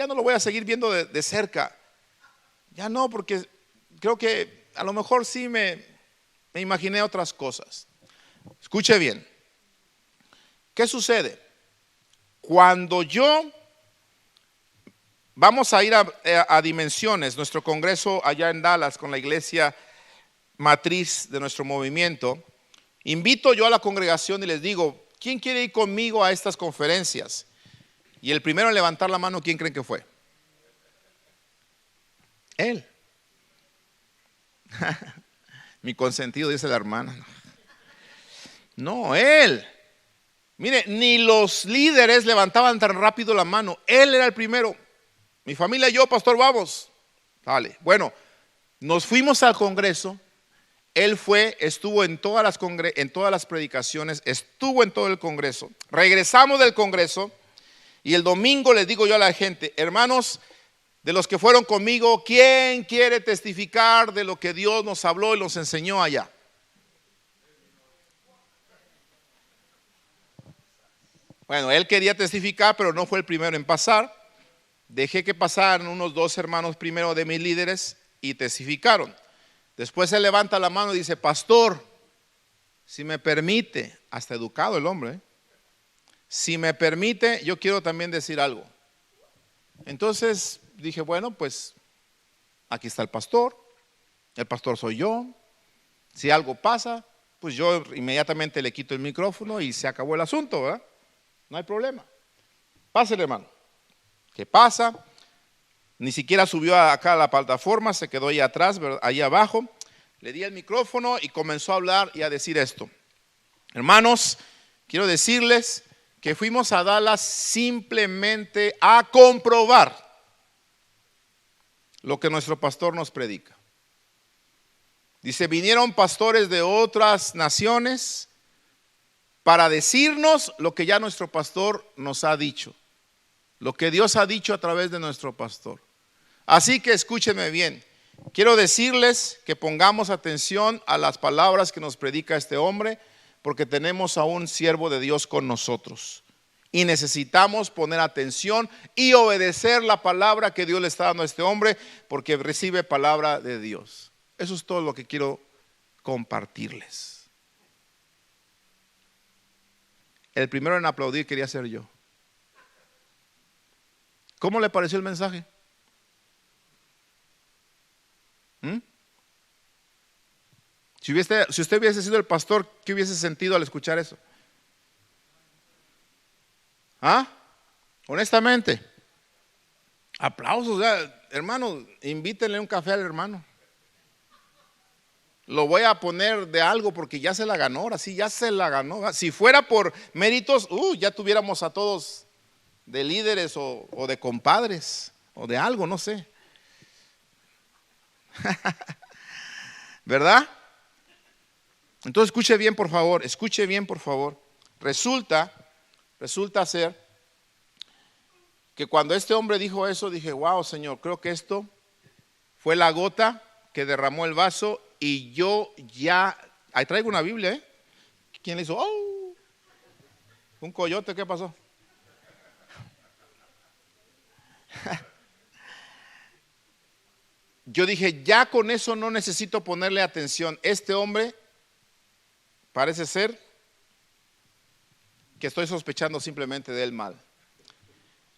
no lo voy a seguir viendo de cerca. Ya no, porque creo que a lo mejor sí me imaginé otras cosas. Escuche bien. ¿Qué sucede? Cuando vamos a ir a Dimensiones, nuestro congreso allá en Dallas con la iglesia matriz de nuestro movimiento, invito yo a la congregación y les digo, ¿quién quiere ir conmigo a estas conferencias? Y el primero en levantar la mano, ¿quién creen que fue? Él. Mi consentido, dice la hermana. No, él. Mire, ni los líderes levantaban tan rápido la mano. Él era el primero. Mi familia y yo, pastor, vamos. Vale. Bueno, nos fuimos al congreso. Él estuvo en todas las predicaciones, estuvo en todo el congreso. Regresamos del congreso y el domingo les digo yo a la gente, hermanos, de los que fueron conmigo, ¿quién quiere testificar de lo que Dios nos habló y nos enseñó allá? Bueno, él quería testificar, pero no fue el primero en pasar. Dejé que pasaran unos 2 hermanos primero de mis líderes y testificaron. Después él levanta la mano y dice, pastor, si me permite, hasta educado el hombre, si me permite, yo quiero también decir algo. Entonces dije, bueno, pues aquí está el pastor soy yo. Si algo pasa, pues yo inmediatamente le quito el micrófono y se acabó el asunto, ¿verdad? No hay problema. Pásale, hermano. ¿Qué pasa? Ni siquiera subió acá a la plataforma, se quedó ahí atrás, ahí abajo. Le di el micrófono y comenzó a hablar y a decir esto. Hermanos, quiero decirles que fuimos a Dallas simplemente a comprobar lo que nuestro pastor nos predica. Dice, vinieron pastores de otras naciones para decirnos lo que ya nuestro pastor nos ha dicho, lo que Dios ha dicho a través de nuestro pastor. Así que escúchenme bien, quiero decirles que pongamos atención a las palabras que nos predica este hombre, porque tenemos a un siervo de Dios con nosotros y necesitamos poner atención y obedecer la palabra que Dios le está dando a este hombre, porque recibe palabra de Dios. Eso es todo lo que quiero compartirles. El primero en aplaudir quería ser yo. ¿Cómo le pareció el mensaje? Si usted hubiese sido el pastor, ¿qué hubiese sentido al escuchar eso? ¿Ah? Honestamente. Aplausos, hermano, invítenle un café al hermano. Lo voy a poner de algo porque ya se la ganó, ahora sí, ya se la ganó. Si fuera por méritos, ya tuviéramos a todos de líderes o de compadres o de algo, no sé. ¿Verdad? Entonces escuche bien, por favor, escuche bien, por favor. Resulta ser que cuando este hombre dijo eso, dije, wow, Señor, creo que esto fue la gota que derramó el vaso y yo ya, ahí traigo una Biblia, ¿eh? ¿Quién le hizo? Oh, un coyote, ¿qué pasó? Yo dije, ya con eso no necesito ponerle atención. Este hombre parece ser que estoy sospechando simplemente de él mal.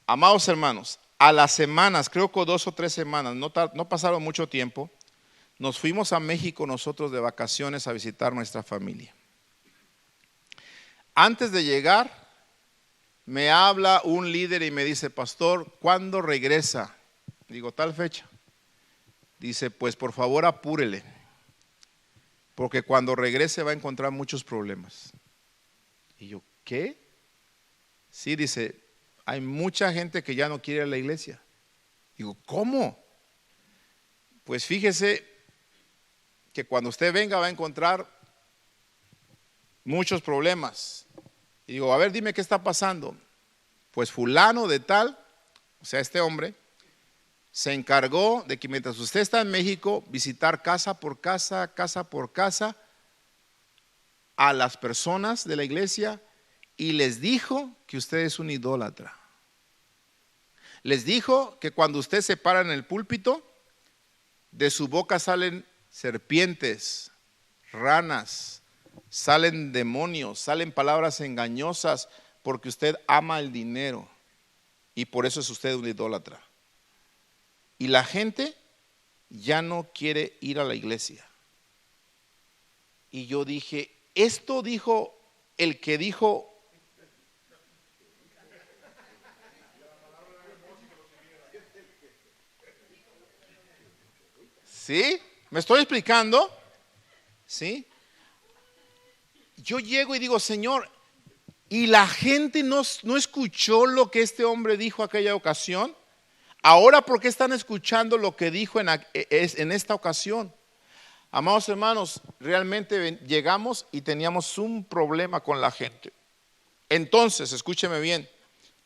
Amados hermanos, a las semanas, creo que 2 o 3 semanas, no pasaron mucho tiempo, nos fuimos a México nosotros de vacaciones a visitar nuestra familia. Antes de llegar, me habla un líder y me dice, pastor, ¿cuándo regresa? Digo, tal fecha. Dice, pues por favor apúrele, porque cuando regrese va a encontrar muchos problemas. Y yo, ¿qué? Sí, dice, hay mucha gente que ya no quiere ir a la iglesia. Digo, ¿cómo? Pues fíjese que cuando usted venga va a encontrar muchos problemas. Y digo, a ver, dime qué está pasando. Pues fulano de tal, o sea, este hombre, se encargó de que mientras usted está en México, visitar casa por casa a las personas de la iglesia y les dijo que usted es un idólatra. Les dijo que cuando usted se para en el púlpito, de su boca salen serpientes, ranas, salen demonios, salen palabras engañosas porque usted ama el dinero y por eso es usted un idólatra. Y la gente ya no quiere ir a la iglesia. Y yo dije, esto dijo el que dijo. ¿Sí? ¿Me estoy explicando? ¿Sí? Yo llego y digo, Señor, y la gente no escuchó lo que este hombre dijo aquella ocasión. Ahora, ¿por qué están escuchando lo que dijo en esta ocasión? Amados hermanos, realmente llegamos y teníamos un problema con la gente. Entonces, escúcheme bien,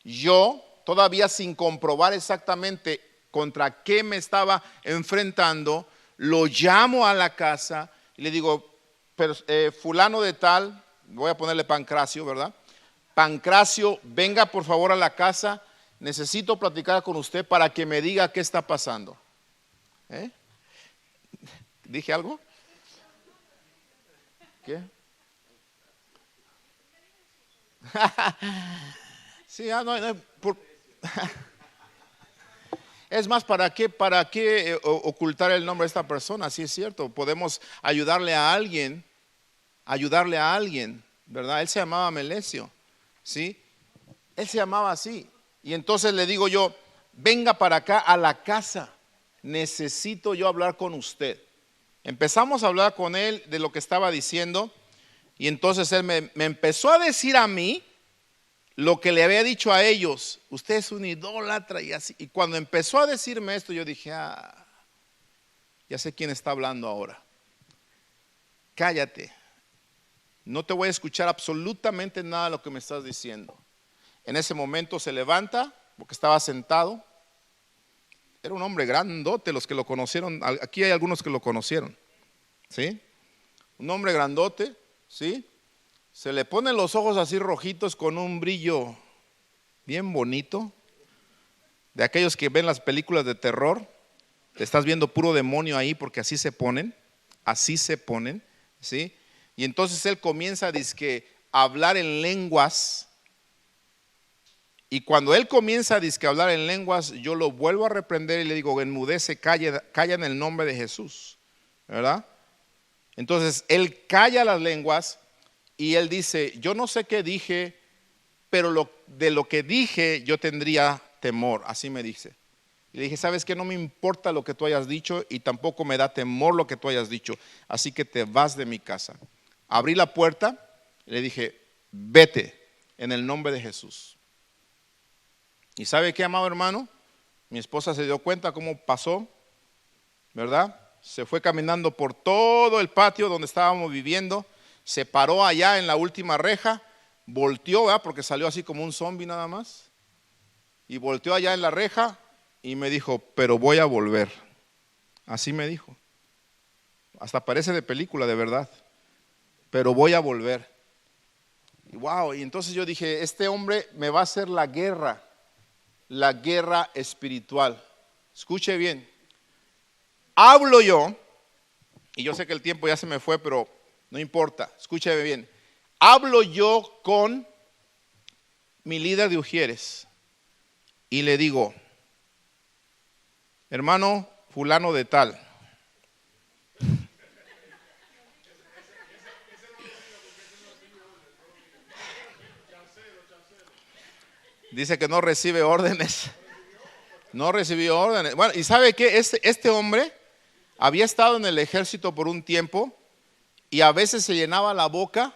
yo todavía sin comprobar exactamente contra qué me estaba enfrentando, lo llamo a la casa y le digo, pero, fulano de tal, voy a ponerle Pancracio, ¿verdad? Pancracio, venga por favor a la casa. Necesito platicar con usted para que me diga qué está pasando. ¿Dije algo? ¿Qué? Sí, es más, ¿para qué ocultar el nombre de esta persona? Sí, es cierto, podemos ayudarle a alguien, ¿verdad? Él se llamaba Melesio, ¿sí? Él se llamaba así. Y entonces le digo yo, venga para acá a la casa, necesito yo hablar con usted. Empezamos a hablar con él de lo que estaba diciendo y entonces él me empezó a decir a mí lo que le había dicho a ellos, usted es un idólatra y así. Y cuando empezó a decirme esto yo dije, ya sé quién está hablando ahora. Cállate, no te voy a escuchar absolutamente nada de lo que me estás diciendo. En ese momento se levanta, porque estaba sentado. Era un hombre grandote, los que lo conocieron, aquí hay algunos que lo conocieron, ¿sí? Un hombre grandote, ¿sí? Se le ponen los ojos así rojitos con un brillo bien bonito, de aquellos que ven las películas de terror, te estás viendo puro demonio ahí porque así se ponen, ¿sí? Y entonces él comienza a hablar en lenguas. Y cuando él comienza a hablar en lenguas, yo lo vuelvo a reprender y le digo, enmudece, calla en el nombre de Jesús, ¿verdad? Entonces él calla las lenguas y él dice, yo no sé qué dije, pero de lo que dije yo tendría temor, así me dice. Y le dije, ¿sabes qué? No me importa lo que tú hayas dicho y tampoco me da temor lo que tú hayas dicho, así que te vas de mi casa. Abrí la puerta y le dije, vete en el nombre de Jesús. ¿Y sabe qué, amado hermano? Mi esposa se dio cuenta cómo pasó, ¿verdad? Se fue caminando por todo el patio donde estábamos viviendo, se paró allá en la última reja, volteó, ¿verdad? Porque salió así como un zombie nada más, y volteó allá en la reja y me dijo, pero voy a volver. Así me dijo. Hasta parece de película, de verdad. Pero voy a volver. Y wow, y entonces yo dije, este hombre me va a hacer la guerra espiritual. Escuche bien. Hablo yo, y yo sé que el tiempo ya se me fue, pero no importa, escúcheme bien. Hablo yo con mi líder de Ujieres y le digo, hermano fulano de tal, dice que no recibe órdenes. No recibió órdenes. Bueno, y ¿sabe qué? Este hombre había estado en el ejército por un tiempo y a veces se llenaba la boca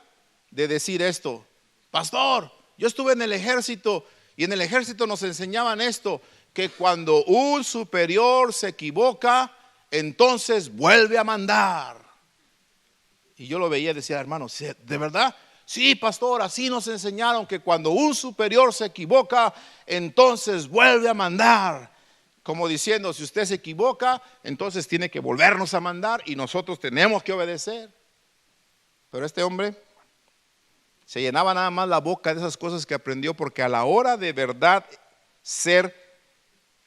de decir esto, pastor, yo estuve en el ejército y en el ejército nos enseñaban esto, que cuando un superior se equivoca, entonces vuelve a mandar. Y yo lo veía y decía, hermano, ¿de verdad? Sí, pastor, así nos enseñaron que cuando un superior se equivoca, entonces vuelve a mandar. Como diciendo, si usted se equivoca, entonces tiene que volvernos a mandar y nosotros tenemos que obedecer. Pero este hombre se llenaba nada más la boca de esas cosas que aprendió, porque a la hora de verdad ser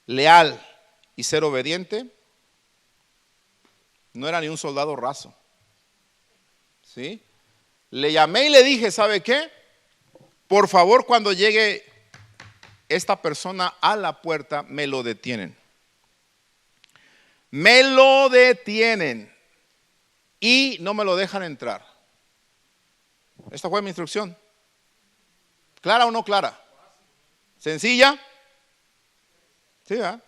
leal y ser obediente, no era ni un soldado raso. ¿Sí? Le llamé y le dije, ¿sabe qué? Por favor, cuando llegue esta persona a la puerta, me lo detienen. Me lo detienen y no me lo dejan entrar. Esta fue mi instrucción. ¿Clara o no clara? ¿Sencilla? Sí, ¿verdad?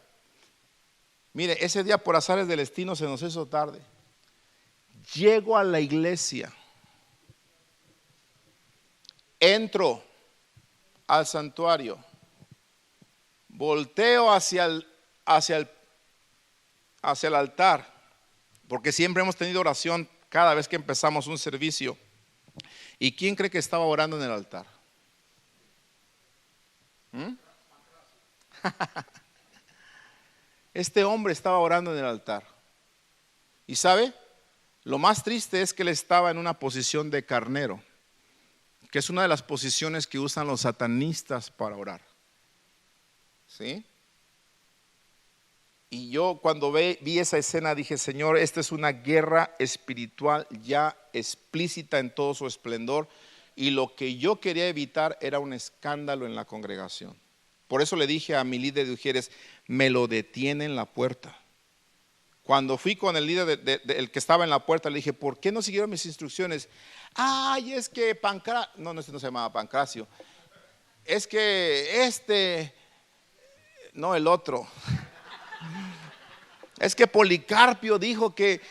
Mire, ese día por azares del destino se nos hizo tarde. Llego a la iglesia. Entro al santuario. Volteo hacia el altar, porque siempre hemos tenido oración cada vez que empezamos un servicio. ¿Y quién cree que estaba orando en el altar? Este hombre estaba orando en el altar. ¿Y sabe? Lo más triste es que él estaba en una posición de carnero, que es una de las posiciones que usan los satanistas para orar. ¿Sí? Y yo cuando vi esa escena dije, Señor, esta es una guerra espiritual ya explícita en todo su esplendor, y lo que yo quería evitar era un escándalo en la congregación. Por eso le dije a mi líder de Ujieres, me lo detiene en la puerta. Cuando fui con el líder el que estaba en la puerta, le dije, ¿por qué no siguieron mis instrucciones? Ay, es que Pancracio, no se llamaba Pancracio, es que no, el otro. Es que Policarpio dijo que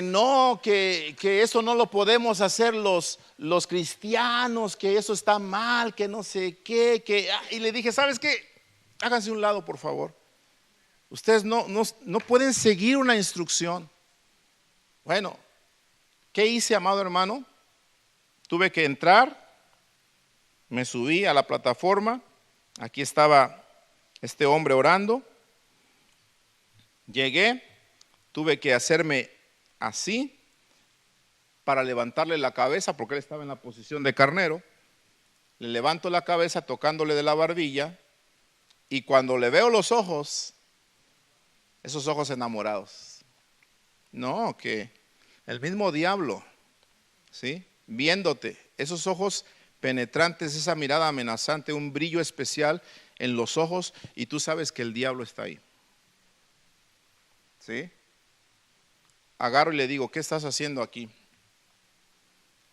no, que eso no lo podemos hacer los cristianos, que eso está mal, que no sé qué, y le dije, ¿sabes qué? Háganse un lado, por favor. Ustedes no pueden seguir una instrucción. Bueno, ¿qué hice, amado hermano? Tuve que entrar, me subí a la plataforma, aquí estaba este hombre orando. Llegué, tuve que hacerme así para levantarle la cabeza, porque él estaba en la posición de carnero. Le levanto la cabeza tocándole de la barbilla, y cuando le veo los ojos, esos ojos enamorados, no, que el mismo diablo, ¿sí? viéndote, esos ojos penetrantes, esa mirada amenazante, un brillo especial en los ojos, y tú sabes que el diablo está ahí. ¿Sí? Agarro y le digo, ¿qué estás haciendo aquí?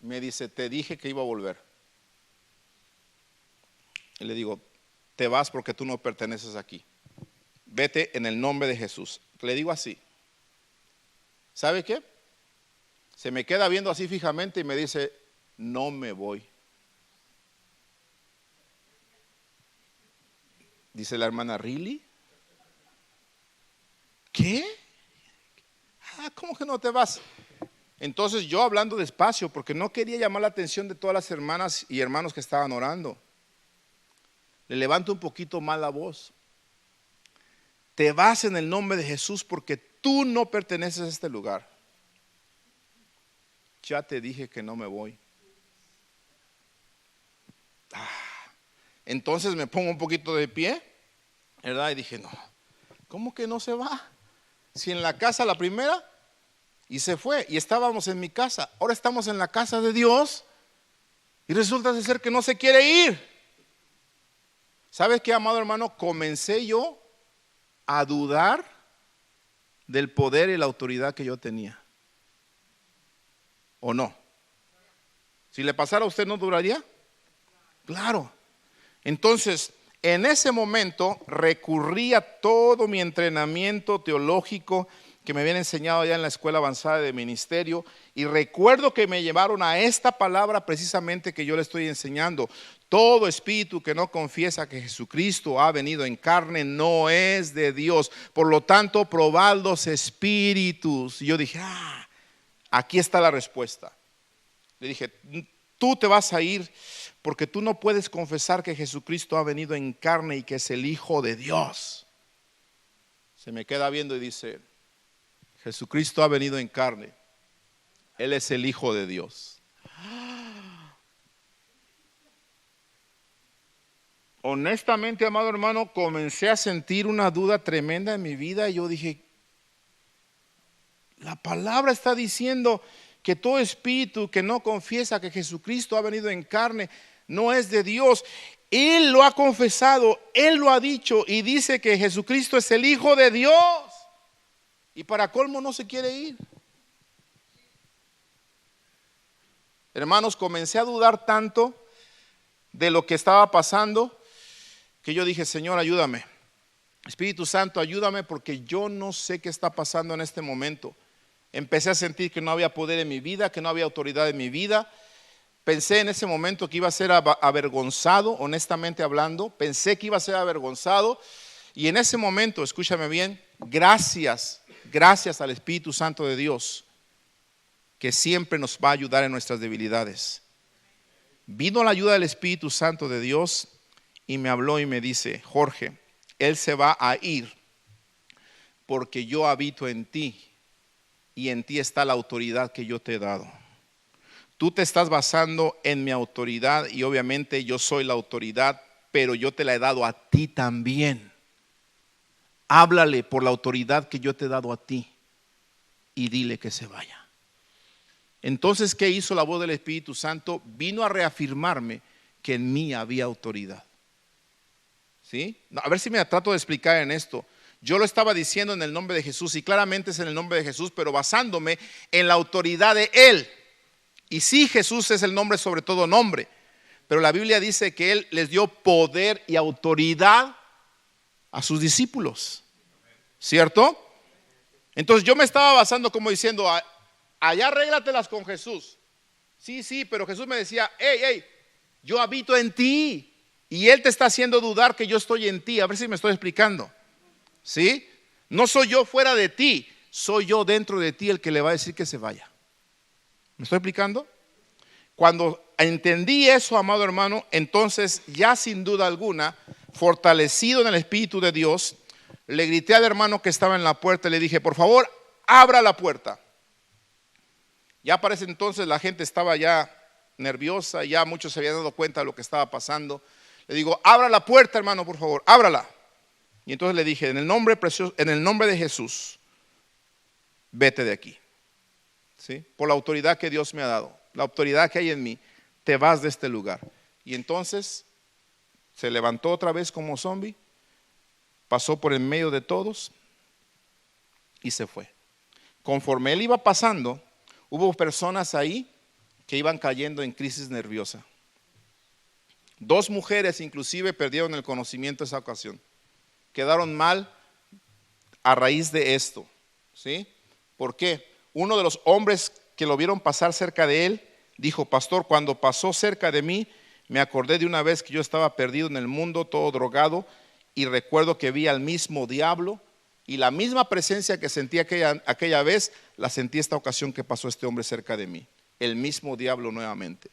Me dice, te dije que iba a volver. Y le digo, te vas porque tú no perteneces aquí. Vete en el nombre de Jesús. Le digo así. ¿Sabe qué? Se me queda viendo así fijamente y me dice, no me voy. Dice la hermana, ¿really? ¿Qué? ¿Cómo que no te vas? Entonces yo hablando despacio porque no quería llamar la atención de todas las hermanas y hermanos que estaban orando. Le levanto un poquito más la voz. Te vas en el nombre de Jesús porque tú no perteneces a este lugar. Ya te dije que no me voy. Entonces me pongo un poquito de pie, ¿verdad? Y dije, no, ¿cómo que no se va? Si en la casa la primera, y se fue, y estábamos en mi casa, ahora estamos en la casa de Dios, y resulta de ser que no se quiere ir. ¿Sabes qué, amado hermano? Comencé yo a dudar del poder y la autoridad que yo tenía. ¿O no? Si le pasara a usted, ¿no duraría? Claro. Entonces, en ese momento recurrí a todo mi entrenamiento teológico que me habían enseñado ya en la escuela avanzada de ministerio, y recuerdo que me llevaron a esta palabra precisamente que yo le estoy enseñando. Todo espíritu que no confiesa que Jesucristo ha venido en carne no es de Dios. Por lo tanto, probad los espíritus. Y yo dije, aquí está la respuesta. Le dije, tú te vas a ir porque tú no puedes confesar que Jesucristo ha venido en carne y que es el Hijo de Dios. Se me queda viendo y dice, Jesucristo ha venido en carne. Él es el Hijo de Dios. Honestamente, amado hermano, comencé a sentir una duda tremenda en mi vida y yo dije, la palabra está diciendo que todo espíritu que no confiesa que Jesucristo ha venido en carne no es de Dios. Él lo ha confesado, Él lo ha dicho y dice que Jesucristo es el Hijo de Dios. Y para colmo no se quiere ir. Hermanos, comencé a dudar tanto de lo que estaba pasando que yo dije, Señor, ayúdame. Espíritu Santo, ayúdame porque yo no sé qué está pasando en este momento. Empecé a sentir que no había poder en mi vida, que no había autoridad en mi vida. Pensé en ese momento que iba a ser avergonzado, honestamente hablando. Pensé que iba a ser avergonzado. Y en ese momento, escúchame bien, gracias al Espíritu Santo de Dios, que siempre nos va a ayudar en nuestras debilidades. Vino la ayuda del Espíritu Santo de Dios y me habló y me dice, Jorge, Él se va a ir porque yo habito en ti y en ti está la autoridad que yo te he dado. Tú te estás basando en mi autoridad y obviamente yo soy la autoridad, pero yo te la he dado a ti también. Háblale por la autoridad que yo te he dado a ti y dile que se vaya. Entonces, ¿qué hizo la voz del Espíritu Santo? Vino a reafirmarme que en mí había autoridad. ¿Sí? A ver si me trato de explicar en esto. Yo lo estaba diciendo en el nombre de Jesús y claramente es en el nombre de Jesús, pero basándome en la autoridad de Él. Y sí, Jesús es el nombre sobre todo nombre, pero la Biblia dice que Él les dio poder y autoridad a sus discípulos, ¿cierto? Entonces yo me estaba basando como diciendo, allá arréglatelas con Jesús. Sí, pero Jesús me decía, hey, yo habito en ti y Él te está haciendo dudar que yo estoy en ti. A ver si me estoy explicando. ¿Sí? No soy yo fuera de ti, soy yo dentro de ti el que le va a decir que se vaya. ¿Me estoy explicando? Cuando entendí eso, amado hermano, entonces ya sin duda alguna, fortalecido en el Espíritu de Dios, le grité al hermano que estaba en la puerta y le dije, por favor, abra la puerta. Ya para ese entonces la gente estaba ya nerviosa, ya muchos se habían dado cuenta de lo que estaba pasando. Le digo, abra la puerta, hermano, por favor, ábrala. Y entonces le dije, en el nombre precioso, en el nombre de Jesús, vete de aquí. ¿Sí? Por la autoridad que Dios me ha dado. la autoridad que hay en mí, te vas de este lugar. Y entonces se levantó otra vez como zombie, pasó por en medio de todos y se fue. Conforme él iba pasando, hubo personas ahí que iban cayendo en crisis nerviosa. 2 mujeres inclusive perdieron el conocimiento esa ocasión. Quedaron mal a raíz de esto, ¿sí? ¿Por qué? Uno de los hombres que lo vieron pasar cerca de él dijo: pastor, cuando pasó cerca de mí, me acordé de una vez que yo estaba perdido en el mundo, todo drogado, y recuerdo que vi al mismo diablo, y la misma presencia que sentí aquella vez, la sentí esta ocasión que pasó este hombre cerca de mí. El mismo diablo nuevamente.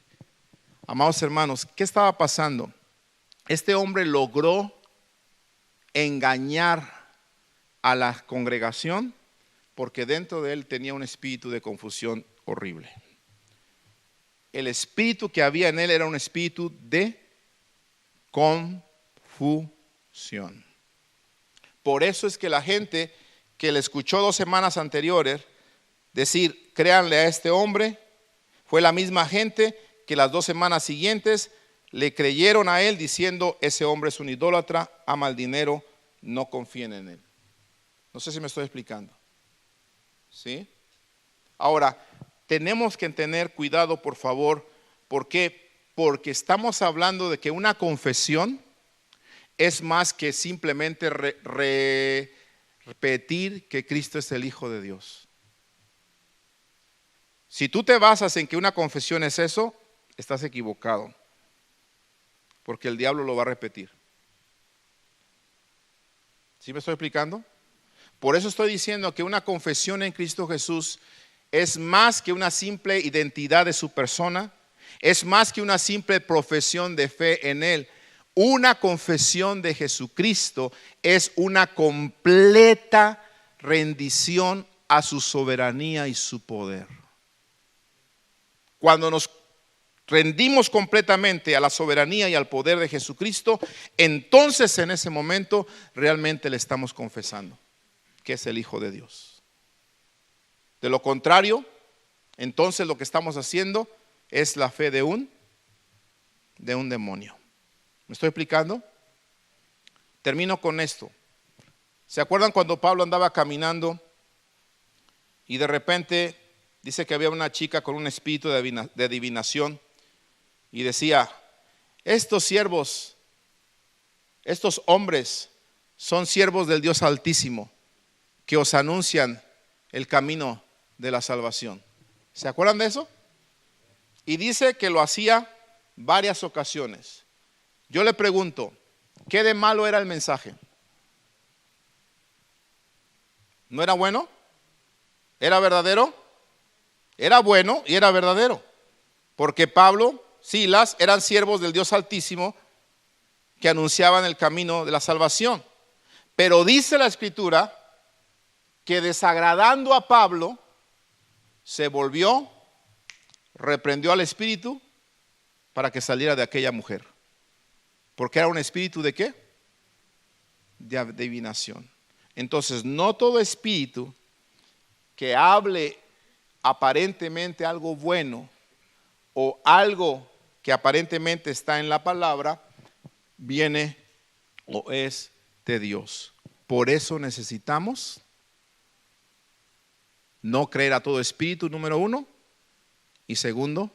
Amados hermanos, ¿qué estaba pasando? Este hombre logró engañar a la congregación porque dentro de él tenía un espíritu de confusión horrible. El espíritu que había en él era un espíritu de confusión. Por eso es que la gente que le escuchó 2 semanas anteriores decir: créanle a este hombre, fue la misma gente que las 2 semanas siguientes le creyeron a él diciendo: ese hombre es un idólatra, ama el dinero, no confíen en él. No sé si me estoy explicando. ¿Sí? Ahora, tenemos que tener cuidado, por favor. ¿Por qué? Porque estamos hablando de que una confesión es más que simplemente repetir que Cristo es el Hijo de Dios. Si tú te basas en que una confesión es eso, estás equivocado, porque el diablo lo va a repetir. ¿Sí me estoy explicando? Por eso estoy diciendo que una confesión en Cristo Jesús es más que una simple identidad de su persona, es más que una simple profesión de fe en Él. Una confesión de Jesucristo es una completa rendición a su soberanía y su poder. Cuando nos rendimos completamente a la soberanía y al poder de Jesucristo, entonces en ese momento realmente le estamos confesando que es el Hijo de Dios. De lo contrario, entonces lo que estamos haciendo es la fe de un demonio. ¿Me estoy explicando? Termino con esto. ¿Se acuerdan cuando Pablo andaba caminando y de repente dice que había una chica con un espíritu de adivinación y decía: estos siervos, estos hombres son siervos del Dios Altísimo que os anuncian el camino de la salvación? ¿Se acuerdan de eso? Y dice que lo hacía varias ocasiones. Yo le pregunto, ¿qué de malo era el mensaje? ¿No era bueno? ¿Era verdadero? Era bueno y era verdadero, porque Pablo, Silas eran siervos del Dios Altísimo que anunciaban el camino de la salvación. Pero dice la Escritura que desagradando a Pablo, se volvió, reprendió al espíritu para que saliera de aquella mujer. Porque era un espíritu ¿de qué? De adivinación. Entonces, no todo espíritu que hable aparentemente algo bueno o algo que aparentemente está en la palabra, viene o es de Dios. Por eso necesitamos no creer a todo espíritu, número 1, y segundo,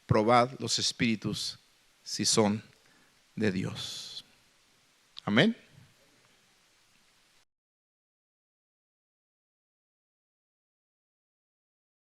probad los espíritus si son de Dios. Amén.